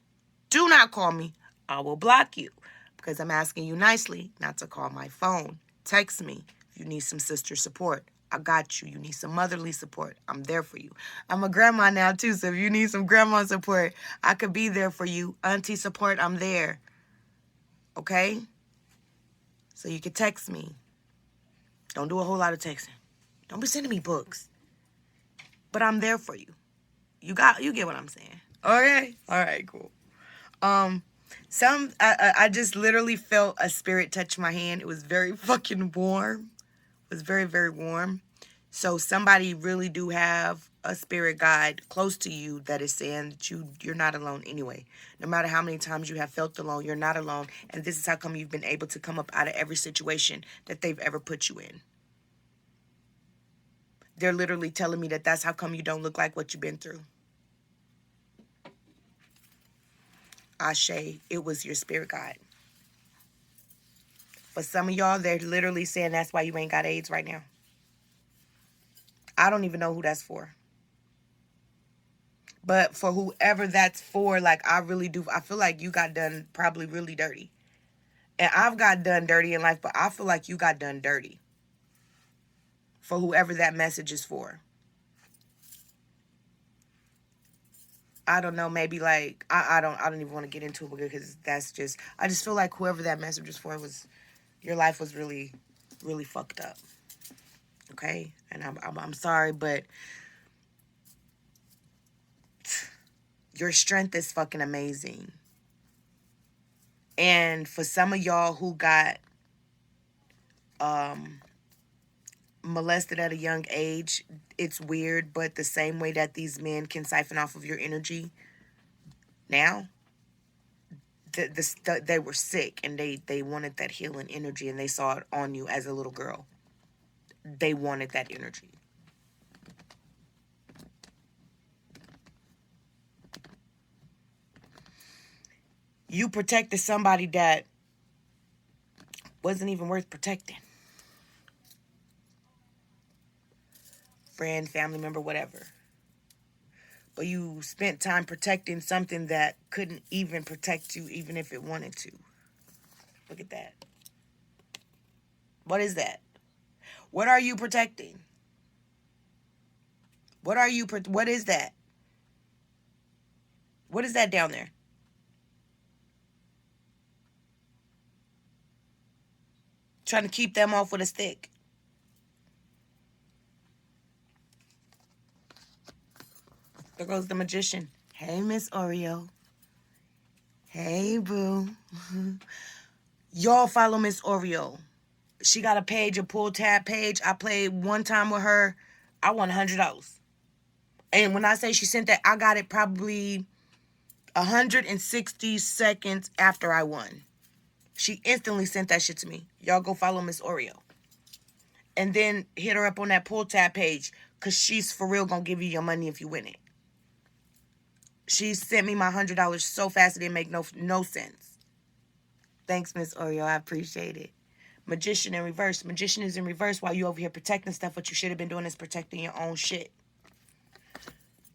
Do not call me. I will block you because I'm asking you nicely not to call my phone. Text me if you need some sister support. I got you. You need some motherly support. I'm there for you. I'm a grandma now too, so if you need some grandma support, I could be there for you. Auntie support, I'm there. Okay? So you can text me. Don't do a whole lot of texting. Don't be sending me books. But I'm there for you. You get what I'm saying. Okay? All right, cool. I just literally felt a spirit touch my hand. It was very fucking warm. It was very, very warm. So somebody really do have a spirit guide close to you that is saying that you're not alone anyway. No matter how many times you have felt alone, you're not alone. And this is how come you've been able to come up out of every situation that they've ever put you in. They're literally telling me that that's how come you don't look like what you've been through. Ashe, it was your spirit guide. For some of y'all, they're literally saying that's why you ain't got AIDS right now. I don't even know who that's for. But for whoever that's for, like, I really do. I feel like you got done probably really dirty. And I've got done dirty in life, but I feel like you got done dirty for whoever that message is for. I don't know, maybe like I don't even want to get into it because that's just, I just feel like whoever that message was for was, your life was really, really fucked up. Okay? And I'm sorry, but your strength is fucking amazing. And for some of y'all who got molested at a young age, it's weird, but the same way that these men can siphon off of your energy now, they were sick and they wanted that healing energy and they saw it on you as a little girl. They wanted that energy. You protected somebody that wasn't even worth protecting. Friend, family member, whatever. But you spent time protecting something that couldn't even protect you even if it wanted to. Look at that. What is that? What are you protecting? What is that? What is that down there? Trying to keep them off with a stick. There goes the magician. Hey, Miss Oreo. Hey, boo. Y'all follow Miss Oreo. She got a page, a pull tab page. I played one time with her. I won $100. And when I say she sent that, I got it probably 160 seconds after I won. She instantly sent that shit to me. Y'all go follow Miss Oreo. And then hit her up on that pull tab page, because she's for real going to give you your money if you win it. She sent me my $100 so fast it didn't make no sense. Thanks, Miss Oreo. I appreciate it. Magician in reverse. Magician is in reverse while you over here protecting stuff. What you should have been doing is protecting your own shit.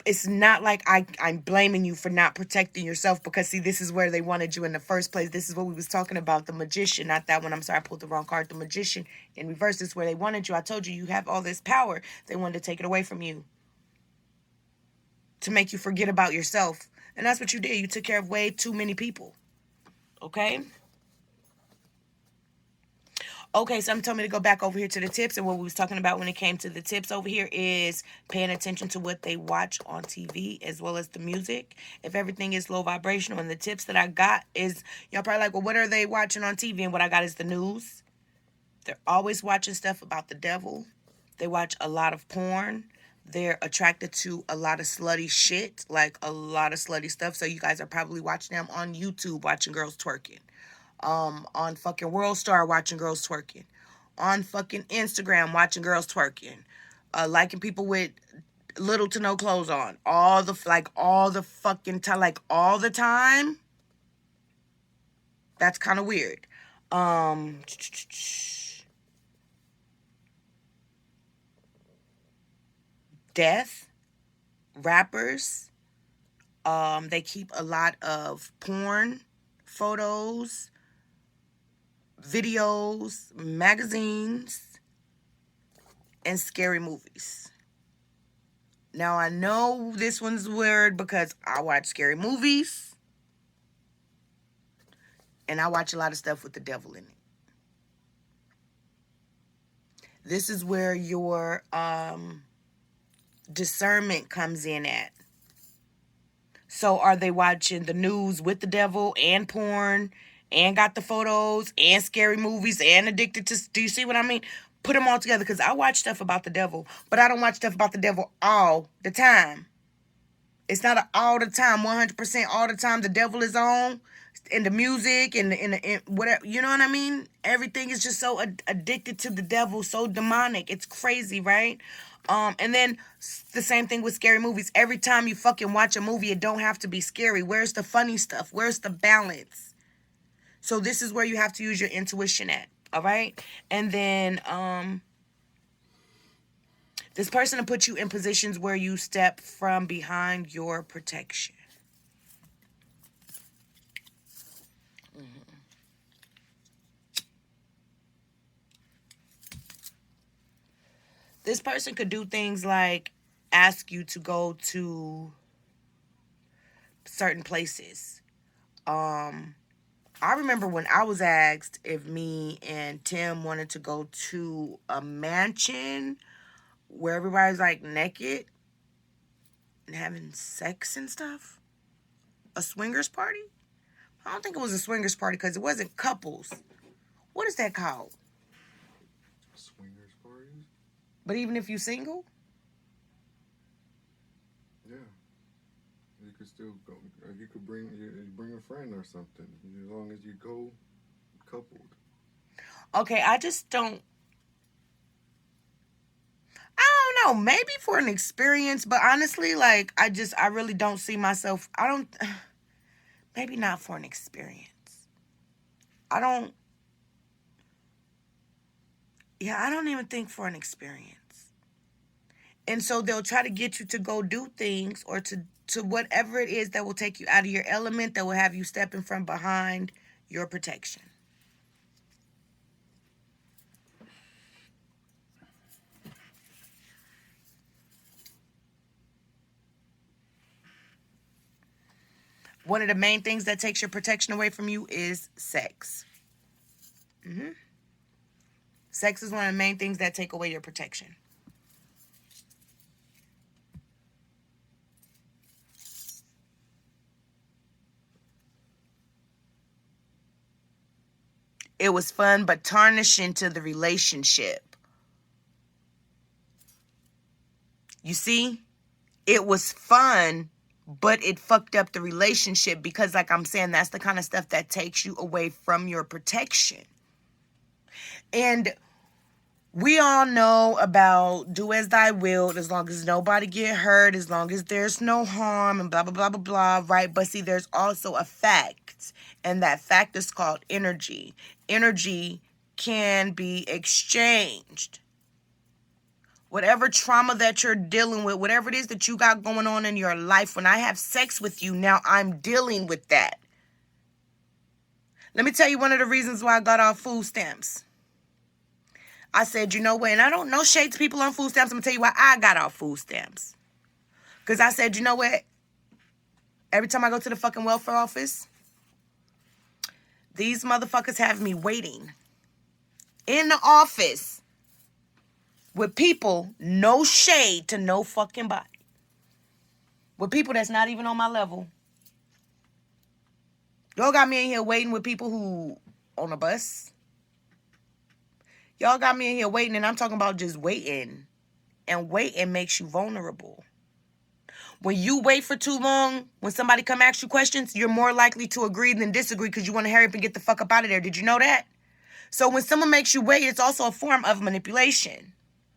It's not like I'm blaming you for not protecting yourself, because see, this is where they wanted you in the first place. This is what we was talking about. The magician, not that one. I'm sorry, I pulled the wrong card. The magician in reverse is where they wanted you. I told you, you have all this power. They wanted to take it away from you to make you forget about yourself. And that's what you did. You took care of way too many people. Okay? Okay, something told me to go back over here to the tips, and what we was talking about when it came to the tips over here is paying attention to what they watch on TV as well as the music. If everything is low vibrational, and the tips that I got is, y'all probably like, well, what are they watching on TV? And what I got is the news. They're always watching stuff about the devil. They watch a lot of porn. They're attracted to a lot of slutty shit, like a lot of slutty stuff. So you guys are probably watching them on YouTube, watching girls twerking. On fucking World Star, watching girls twerking. On fucking Instagram, watching girls twerking. Liking people with little to no clothes on. All the fucking time, like all the time. That's kind of weird. Death, rappers. They keep a lot of porn, photos, videos, magazines, and scary movies. Now, I know this one's weird because I watch scary movies and I watch a lot of stuff with the devil in it. This is where your discernment comes in at. So are they watching the news with the devil and porn and got the photos and scary movies and addicted to... Do you see what I mean? Put them all together, because I watch stuff about the devil, but I don't watch stuff about the devil all the time. It's not all the time, 100% all the time the devil is on, in the music and in whatever, you know what I mean? Everything is just so addicted to the devil, so demonic. It's crazy, right? And then the same thing with scary movies. Every time you fucking watch a movie, it don't have to be scary. Where's the funny stuff? Where's the balance? So this is where you have to use your intuition at, all right? And then this person will put you in positions where you step from behind your protection. This person could do things like ask you to go to certain places. I remember when I was asked if me and Tim wanted to go to a mansion where everybody's like naked and having sex and stuff. A swingers party? I don't think it was a swingers party because it wasn't couples. What is that called? Swingers parties? But even if you single? Yeah. You could still go. You could bring a friend or something, as long as you go coupled. Okay, I don't know, maybe for an experience, but honestly, like, I really don't see myself, maybe not for an experience. I don't even think for an experience. And so they'll try to get you to go do things or to whatever it is that will take you out of your element, that will have you stepping from behind your protection. One of the main things that takes your protection away from you is sex. Sex is one of the main things that take away your protection. It was fun, but tarnishing to the relationship. You see? It was fun, but it fucked up the relationship because, like I'm saying, that's the kind of stuff that takes you away from your protection. And we all know about do as thy will, as long as nobody get hurt, as long as there's no harm, and blah, blah, blah, blah, blah, right? But see, there's also a fact, and that fact is called energy. Energy can be exchanged. Whatever trauma that you're dealing with, whatever it is that you got going on in your life, when I have sex with you, now I'm dealing with that. Let me tell you one of the reasons why I got off food stamps. I said, you know what, and I don't know shade to people on food stamps. I'm going to tell you why I got off food stamps. Because I said, you know what, every time I go to the fucking welfare office, these motherfuckers have me waiting in the office with people, no shade to no fucking body. With people that's not even on my level. Y'all got me in here waiting with people who on a bus. Y'all got me in here waiting, and I'm talking about just waiting. And waiting makes you vulnerable. When you wait for too long, when somebody come ask you questions, you're more likely to agree than disagree because you want to hurry up and get the fuck up out of there. Did you know that? So when someone makes you wait, it's also a form of manipulation.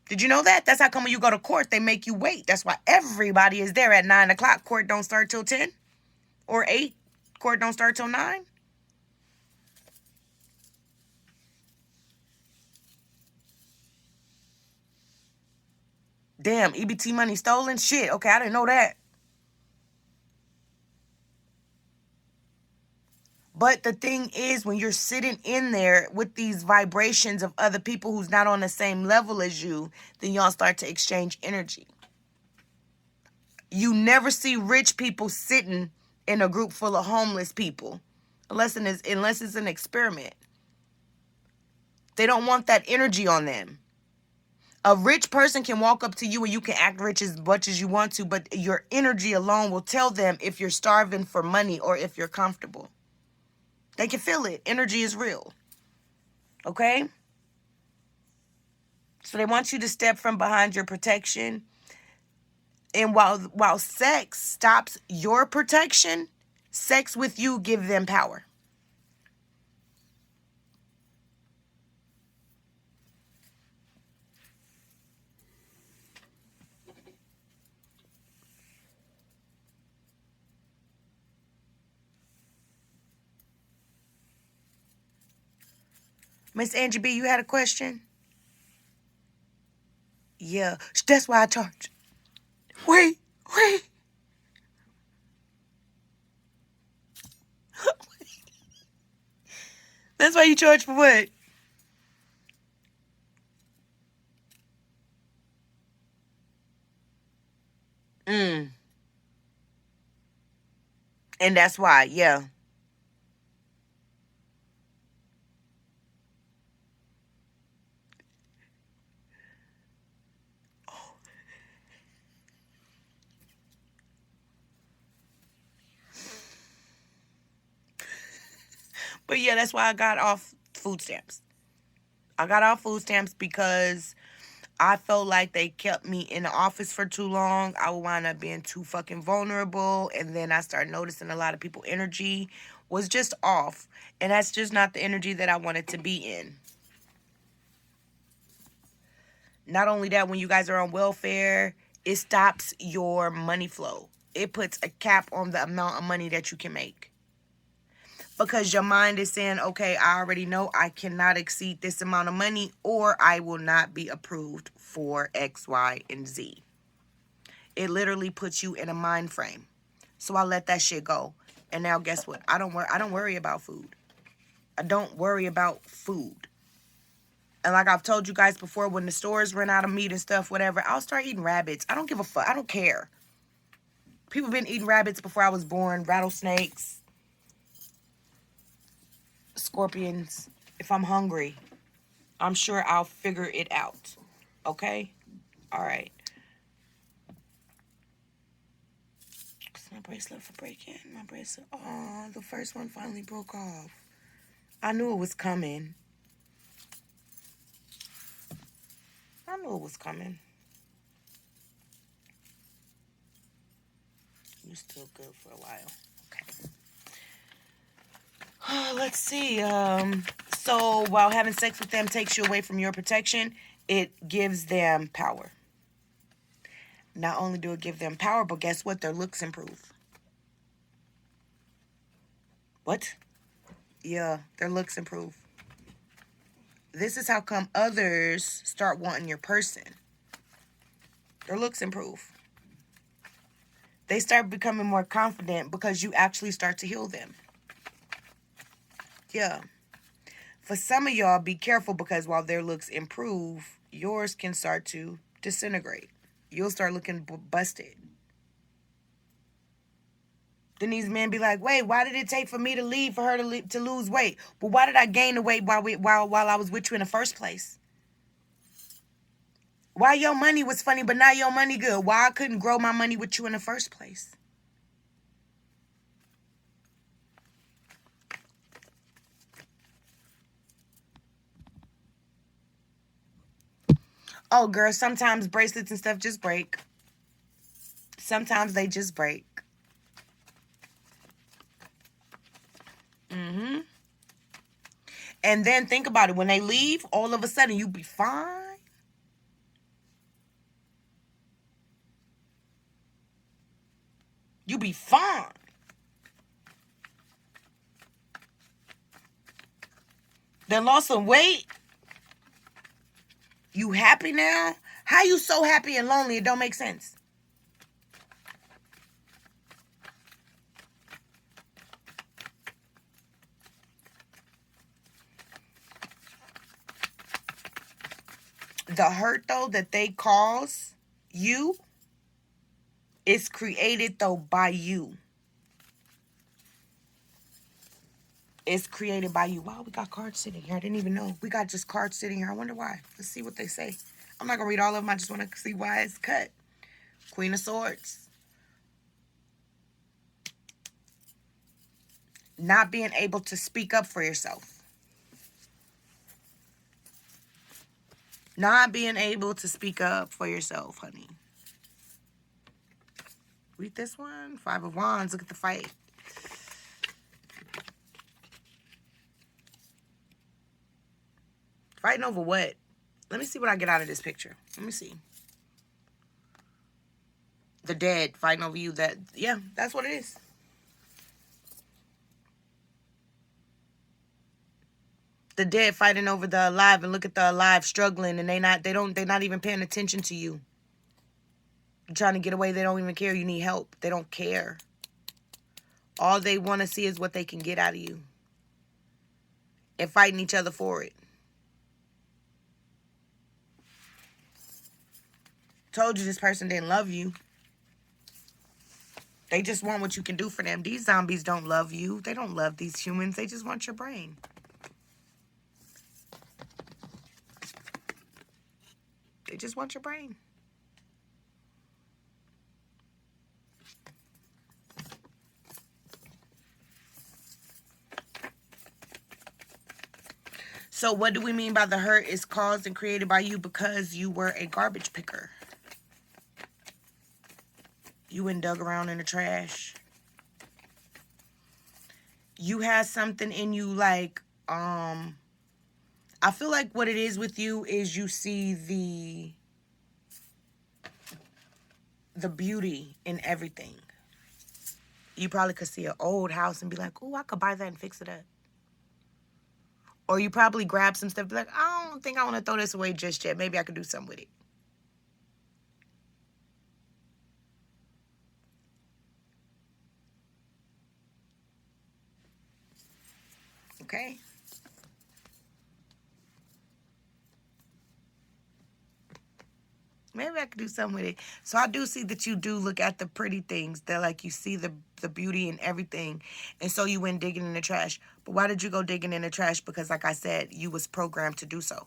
Did you know that? That's how come when you go to court, they make you wait. That's why everybody is there at 9 o'clock. Court don't start till 10 or 8. Court don't start till 9. Damn, EBT money stolen? Shit, okay, I didn't know that. But the thing is, when you're sitting in there with these vibrations of other people who's not on the same level as you, then y'all start to exchange energy. You never see rich people sitting in a group full of homeless people unless it's an experiment. They don't want that energy on them. A rich person can walk up to you and you can act rich as much as you want to, but your energy alone will tell them if you're starving for money or if you're comfortable. They can feel it. Energy is real. Okay? So they want you to step from behind your protection. And while sex stops your protection, sex with you gives them power. Miss Angie B, you had a question? Yeah, that's why I charge. Wait. That's why you charge for what? Mm. And that's why, yeah. But yeah, that's why I got off food stamps. I got off food stamps because I felt like they kept me in the office for too long. I would wind up being too fucking vulnerable. And then I started noticing a lot of people' energy was just off. And that's just not the energy that I wanted to be in. Not only that, when you guys are on welfare, it stops your money flow. It puts a cap on the amount of money that you can make. Because your mind is saying, okay, I already know I cannot exceed this amount of money or I will not be approved for X, Y, and Z. It literally puts you in a mind frame. So I let that shit go. And now guess what? I don't worry about food. I don't worry about food. And like I've told you guys before, when the stores run out of meat and stuff, whatever, I'll start eating rabbits. I don't give a fuck. I don't care. People been eating rabbits before I was born. Rattlesnakes, scorpions. If I'm hungry, I'm sure I'll figure it out. Okay? All right. It's my bracelet for breaking. My bracelet. Oh, the first one finally broke off. I knew it was coming. I knew it was coming. You're still good for a while. Okay. Let's see. So while having sex with them takes you away from your protection, it gives them power. Not only do it give them power, but guess what? Their looks improve. What? Yeah, their looks improve. This is how come others start wanting your person. Their looks improve. They start becoming more confident because you actually start to heal them. Yeah. For some of y'all, be careful because while their looks improve, yours can start to disintegrate. You'll start looking busted. Then these men be like, wait, why did it take for me to leave for her to lose weight? Well, why did I gain the weight while I was with you in the first place? Why your money was funny, but not your money good? Why I couldn't grow my money with you in the first place? Oh, girl, sometimes bracelets and stuff just break. Sometimes they just break. Mm-hmm. And then think about it. When they leave, all of a sudden, you be fine. You be fine. Then lost some weight. You happy now? How you so happy and lonely? It don't make sense. The hurt, though, that they cause you is created, though, by you. It's created by you. Wow, we got cards sitting here. I didn't even know. We got just cards sitting here. I wonder why. Let's see what they say. I'm not going to read all of them. I just want to see why it's cut. Queen of Swords. Not being able to speak up for yourself. Not being able to speak up for yourself, honey. Read this one. Five of Wands. Look at the fight. Fighting over what? Let me see what I get out of this picture. Let me see. The dead fighting over you. Yeah, that's what it is. The dead fighting over the alive, and look at the alive struggling, and they're not even paying attention to you. You're trying to get away, they don't even care. You need help. They don't care. All they want to see is what they can get out of you. And fighting each other for it. Told you this person didn't love you. They just want what you can do for them. These zombies don't love you. They don't love these humans. They just want your brain. They just want your brain. So what do we mean by the hurt is caused and created by you because you were a garbage picker? You went and dug around in the trash. You had something in you like, I feel like what it is with you is you see the beauty in everything. You probably could see an old house and be like, oh, I could buy that and fix it up. Or you probably grab some stuff and be like, I don't think I want to throw this away just yet. Maybe I could do something with it. Okay? Maybe I could do something with it. So I do see that you do look at the pretty things. That like you see the beauty in everything. And so you went digging in the trash. But why did you go digging in the trash? Because like I said, you was programmed to do so.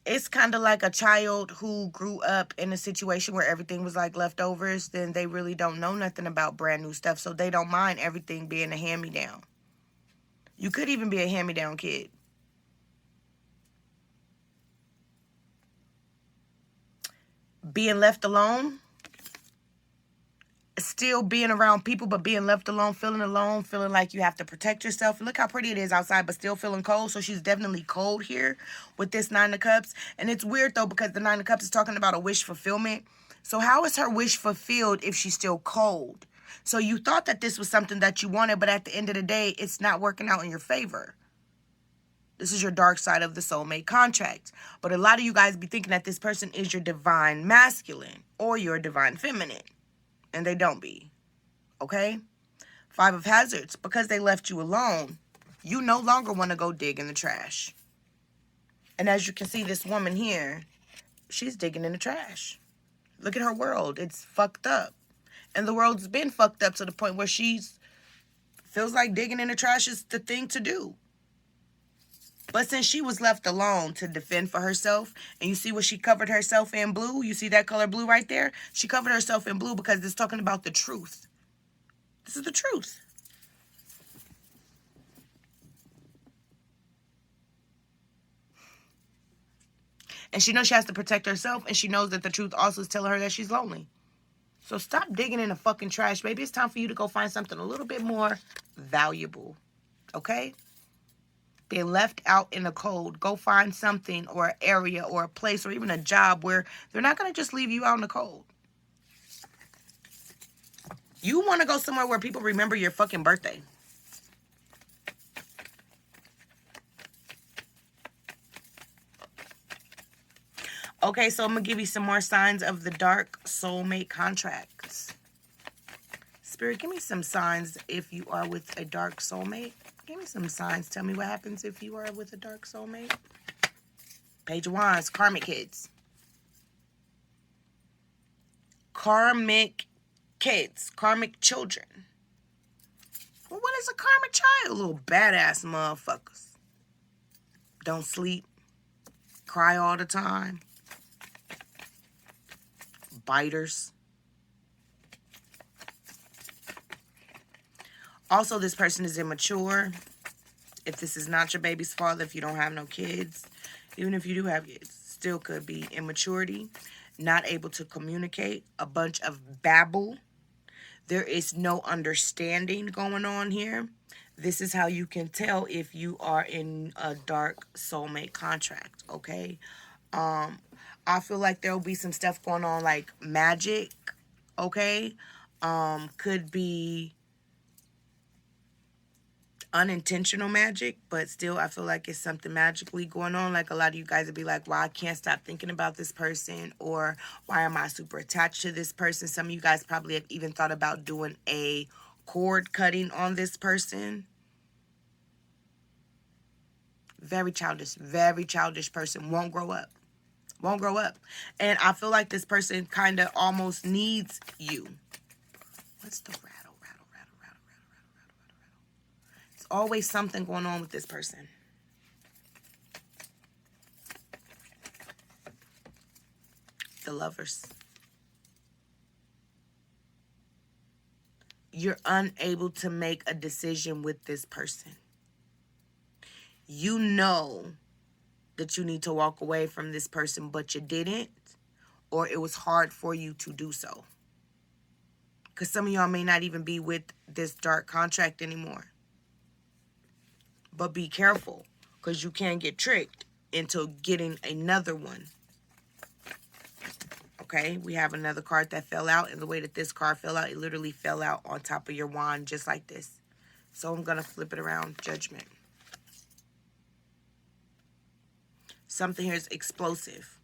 It's kind of like a child who grew up in a situation where everything was like leftovers. Then they really don't know nothing about brand new stuff. So they don't mind everything being a hand-me-down. You could even be a hand-me-down kid. Being left alone, still being around people, but being left alone, feeling like you have to protect yourself. Look how pretty it is outside, but still feeling cold. So she's definitely cold here with this Nine of Cups. And it's weird, though, because the Nine of Cups is talking about a wish fulfillment. So how is her wish fulfilled if she's still cold? So you thought that this was something that you wanted, but at the end of the day, it's not working out in your favor. This is your dark side of the soulmate contract. But a lot of you guys be thinking that this person is your divine masculine or your divine feminine. And they don't be. Okay? Five of Hazards. Because they left you alone, you no longer want to go dig in the trash. And as you can see, this woman here, she's digging in the trash. Look at her world. It's fucked up. And the world's been fucked up to the point where she feels like digging in the trash is the thing to do. But since she was left alone to defend for herself, and you see what she covered herself in blue? You see that color blue right there? She covered herself in blue because it's talking about the truth. This is the truth. And she knows she has to protect herself, and she knows that the truth also is telling her that she's lonely. So stop digging in the fucking trash, baby. It's time for you to go find something a little bit more valuable. Okay? Being left out in the cold, go find something or an area or a place or even a job where they're not going to just leave you out in the cold. You want to go somewhere where people remember your fucking birthday. Okay, so I'm going to give you some more signs of the dark soulmate contracts. Spirit, give me some signs if you are with a dark soulmate. Give me some signs. Tell me what happens if you are with a dark soulmate. Page of Wands, karmic kids. Karmic kids, karmic children. Well, what is a karmic child? Little badass motherfuckers. Don't sleep. Cry all the time. Biters. Also, this person is immature. If this is not your baby's father, if you don't have no kids, even if you do have kids, still could be immaturity, not able to communicate, a bunch of babble. There is no understanding going on here. This is how you can tell if you are in a dark soulmate contract, okay? I feel like there will be some stuff going on like magic, okay? Could be unintentional magic, but still I feel like it's something magically going on. Like a lot of you guys would be like, well, I can't stop thinking about this person, or why am I super attached to this person? Some of you guys probably have even thought about doing a cord cutting on this person. Very childish person, won't grow up. Won't grow up. And I feel like this person kind of almost needs you. What's the rattle? There's always something going on with this person. The Lovers. You're unable to make a decision with this person. You know that you need to walk away from this person, but you didn't, or it was hard for you to do so. Because some of y'all may not even be with this dark contract anymore. But be careful, because you can get tricked into getting another one. Okay, we have another card that fell out, and the way that this card fell out, it literally fell out on top of your wand, just like this. So I'm going to flip it around. Judgment. Something here is explosive.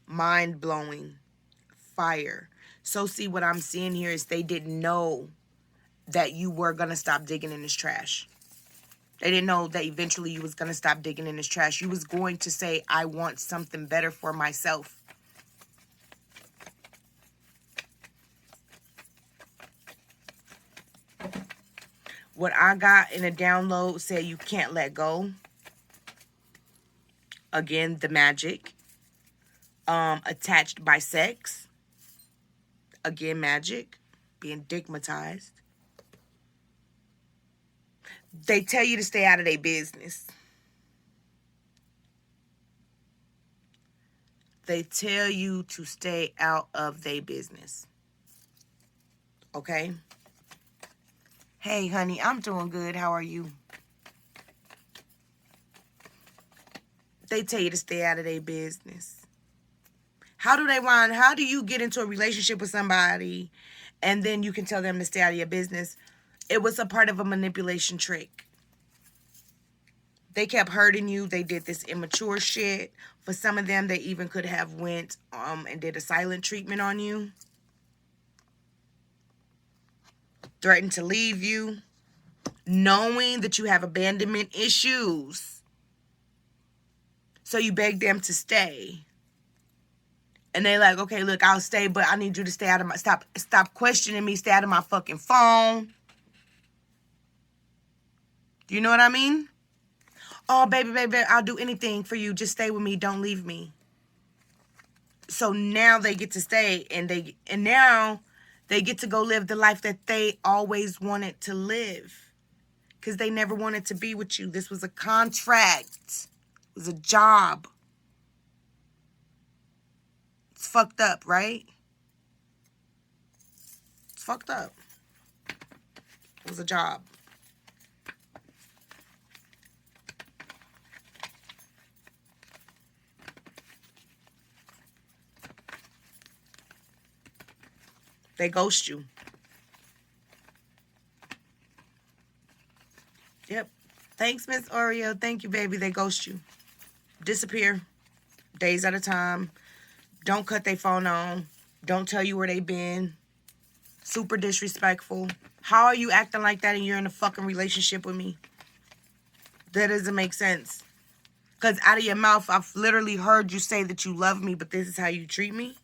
Mind-blowing. Fire. So see, what I'm seeing here is they didn't know that you were going to stop digging in this trash. They didn't know that eventually you was going to stop digging in this trash. You was going to say, I want something better for myself. What I got in a download said you can't let go. Again, the magic. Attached by sex. Again, magic. Being stigmatized. They tell you to stay out of their business. They tell you to stay out of their business. Okay? Hey, honey, I'm doing good. How are you? They tell you to stay out of their business. How do you get into a relationship with somebody and then you can tell them to stay out of your business? It was a part of a manipulation trick. They kept hurting you. They did this immature shit. For some of them, they even could have went and did a silent treatment on you. Threatened to leave you. Knowing that you have abandonment issues. So you beg them to stay. And they like, okay, look, I'll stay, but I need you to stay out of my... Stop questioning me. Stay out of my fucking phone. Do you know what I mean? Oh, baby, I'll do anything for you. Just stay with me. Don't leave me. So now they get to stay, and now they get to go live the life that they always wanted to live. Because they never wanted to be with you. This was a contract. It was a job. It's fucked up, right? It's fucked up. It was a job. They ghost you. Yep. Thanks, Miss Oreo. Thank you, baby. They ghost you. Disappear. Days at a time. Don't cut their phone on. Don't tell you where they been. Super disrespectful. How are you acting like that and you're in a fucking relationship with me? That doesn't make sense. Because out of your mouth, I've literally heard you say that you love me, but this is how you treat me.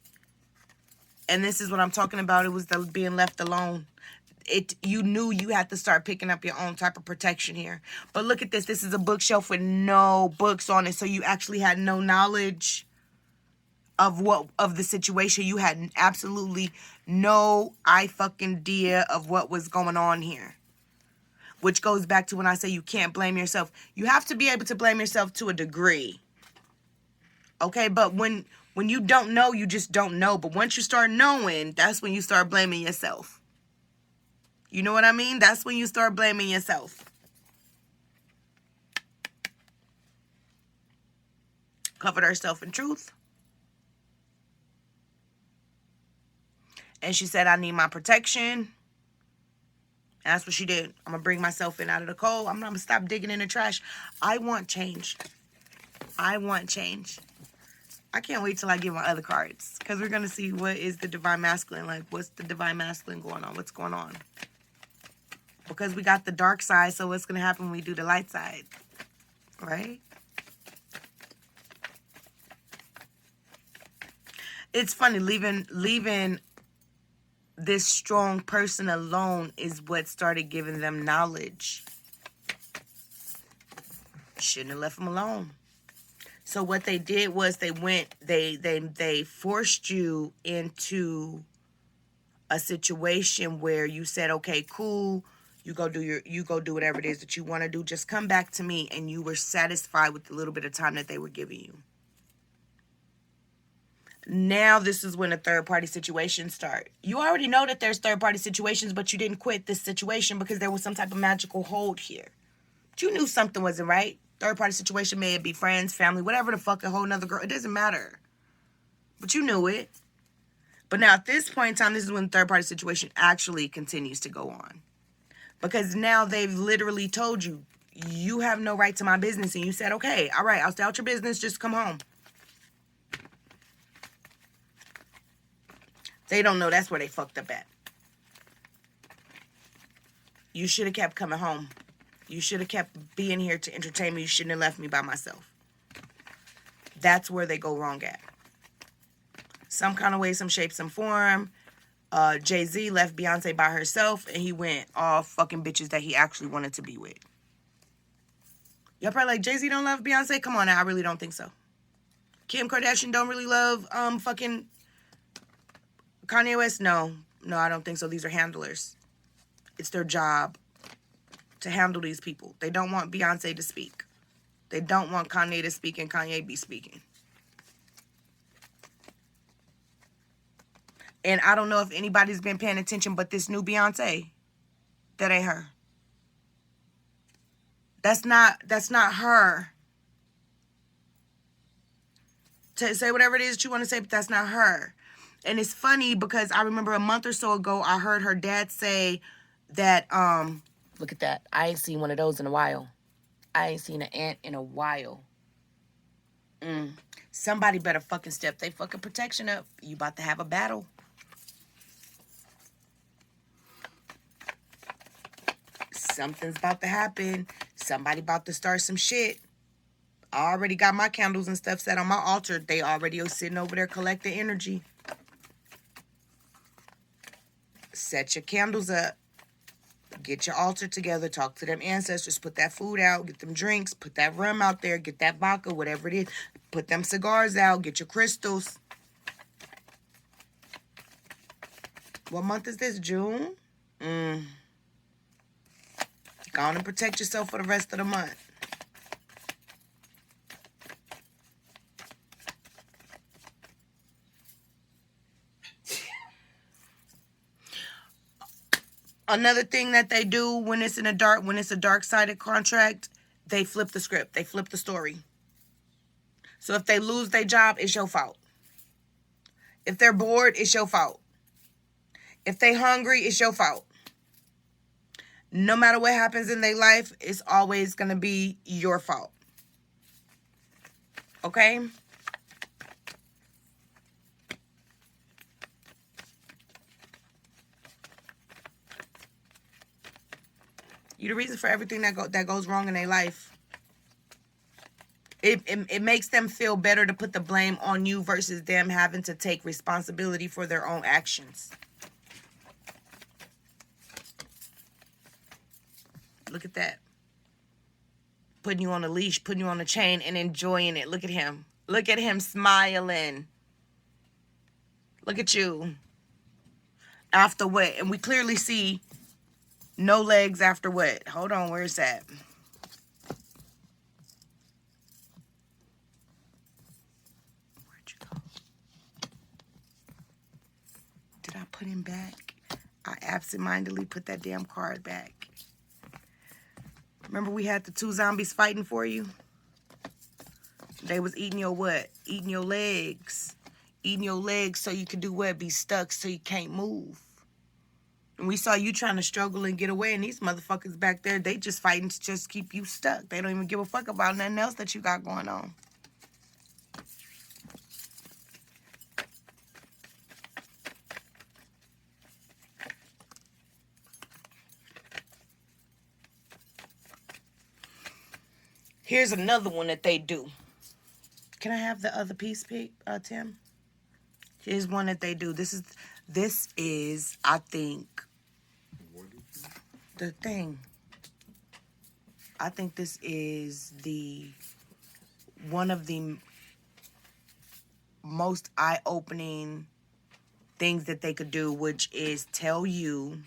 And this is what I'm talking about. It was the being left alone. You knew you had to start picking up your own type of protection here. But look at this. This is a bookshelf with no books on it. So you actually had no knowledge of the situation. You had absolutely no idea of what was going on here. Which goes back to when I say you can't blame yourself. You have to be able to blame yourself to a degree. Okay, but when you don't know, you just don't know. But once you start knowing, that's when you start blaming yourself. You know what I mean? That's when you start blaming yourself. Covered herself in truth. And she said, I need my protection. And that's what she did. I'm going to bring myself in out of the cold. I'm going to stop digging in the trash. I want change. I want change. I can't wait till I get my other cards. Because we're going to see what is the Divine Masculine like. What's the Divine Masculine going on? What's going on? Because we got the dark side, so what's going to happen when we do the light side? Right? It's funny, leaving this strong person alone is what started giving them knowledge. Shouldn't have left them alone. So what they did was they forced you into a situation where you said, okay, cool, you go do whatever it is that you want to do. Just come back to me, and you were satisfied with the little bit of time that they were giving you. Now this is when a third-party situation start. You already know that there's third-party situations, but you didn't quit this situation because there was some type of magical hold here. But you knew something wasn't right. Third-party situation, may it be friends, family, whatever the fuck, a whole nother girl. It doesn't matter. But you knew it. But now at this point in time, this is when the third-party situation actually continues to go on. Because now they've literally told you, you have no right to my business. And you said, okay, all right, I'll stay out your business. Just come home. They don't know that's where they fucked up at. You should have kept coming home. You should have kept being here to entertain me. You shouldn't have left me by myself. That's where they go wrong at. Some kind of way, some shape, some form. Jay-Z left Beyonce by herself, and he went all fucking bitches that he actually wanted to be with. Y'all probably like, Jay-Z don't love Beyonce? Come on now, I really don't think so. Kim Kardashian don't really love fucking Kanye West? No, I don't think so. These are handlers. It's their job to handle these people. They don't want Beyonce to speak. They don't want Kanye to speak and Kanye be speaking. And I don't know if anybody's been paying attention, but this new Beyonce, that ain't her. That's not her. To say whatever it is that you want to say, but that's not her. And it's funny because I remember a month or so ago, I heard her dad say that, look at that. I ain't seen one of those in a while. I ain't seen an ant in a while. Somebody better fucking step they fucking protection up. You about to have a battle. Something's about to happen. Somebody about to start some shit. I already got my candles and stuff set on my altar. They already are sitting over there collecting energy. Set your candles up. Get your altar together. Talk to them ancestors. Put that food out. Get them drinks. Put that rum out there. Get that vodka, whatever it is. Put them cigars out. Get your crystals. What month is this? June? Go on and protect yourself for the rest of the month. Another thing that they do when it's a dark-sided contract, they flip the script. They flip the story. So if they lose their job, it's your fault. If they're bored, it's your fault. If they hungry, it's your fault. No matter what happens in their life, it's always going to be your fault. Okay? You're the reason for everything that goes wrong in their life. It makes them feel better to put the blame on you versus them having to take responsibility for their own actions. Look at that. Putting you on a leash, putting you on a chain, and enjoying it. Look at him. Look at him smiling. Look at you. After what? And we clearly see no legs after what? Hold on, where's that? Where'd you go? Did I put him back? I absentmindedly put that damn card back. Remember we had the two zombies fighting for you? They was eating your what? Eating your legs. Eating your legs so you could do what? Be stuck so you can't move. And we saw you trying to struggle and get away, and these motherfuckers back there, they just fighting to just keep you stuck. They don't even give a fuck about nothing else that you got going on. Here's another one that they do. Can I have the other piece, Tim? Here's one that they do. This is, I think, What is it? the thing. I think this is one of the most eye-opening things that they could do, which is tell you,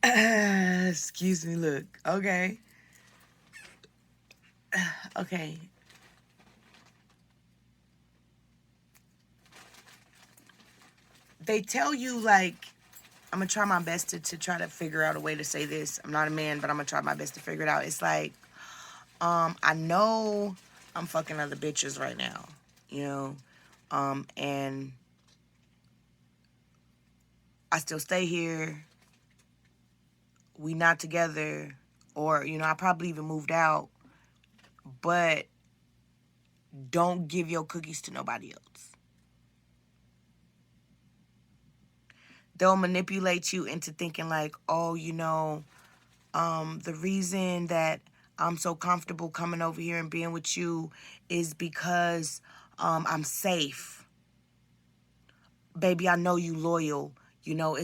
excuse me, look, okay, okay. They tell you, like, I'm gonna try my best to try to figure out a way to say this. I'm not a man, but I'm gonna try my best to figure it out. It's like, I know I'm fucking other bitches right now, you know, and I still stay here. We not together, or, you know, I probably even moved out, but don't give your cookies to nobody else. They'll manipulate you into thinking like, oh, you know, the reason that I'm so comfortable coming over here and being with you is because I'm safe. Baby, I know you loyal. You know,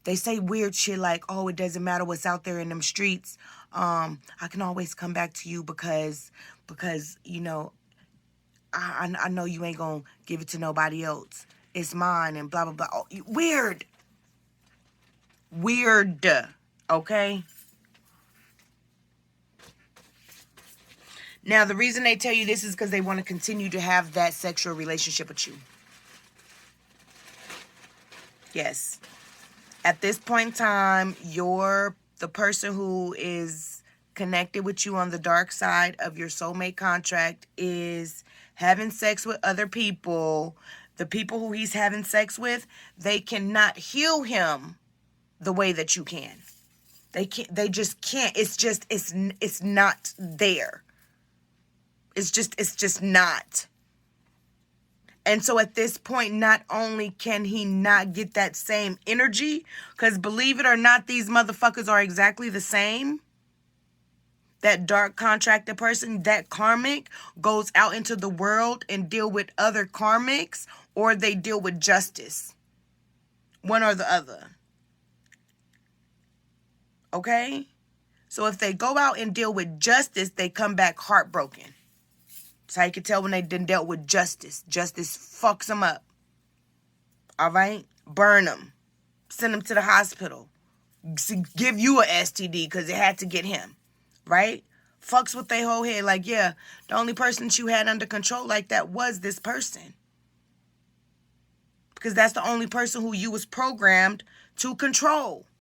they say weird shit like, oh, it doesn't matter what's out there in them streets. I can always come back to you because you know, I know you ain't gonna give it to nobody else. It's mine and blah blah blah. Oh, weird. Weird. Okay? Now, the reason they tell you this is because they want to continue to have that sexual relationship with you. Yes. At this point in time, the person who is connected with you on the dark side of your soulmate contract is having sex with other people. The people who he's having sex with, they cannot heal him the way that you can. They just can't. It's not there. It's just not. And so at this point, not only can he not get that same energy, because believe it or not, these motherfuckers are exactly the same. That dark contracted person, that karmic, goes out into the world and deal with other karmics, or they deal with justice. One or the other. Okay? So if they go out and deal with justice, they come back heartbroken. That's how you can tell when they done dealt with justice. Justice fucks them up. All right? Burn them. Send him to the hospital. Give you a STD because it had to get him. Right? Fucks with their whole head. Like, yeah, the only person you had under control like that was this person. Because that's the only person who you was programmed to control.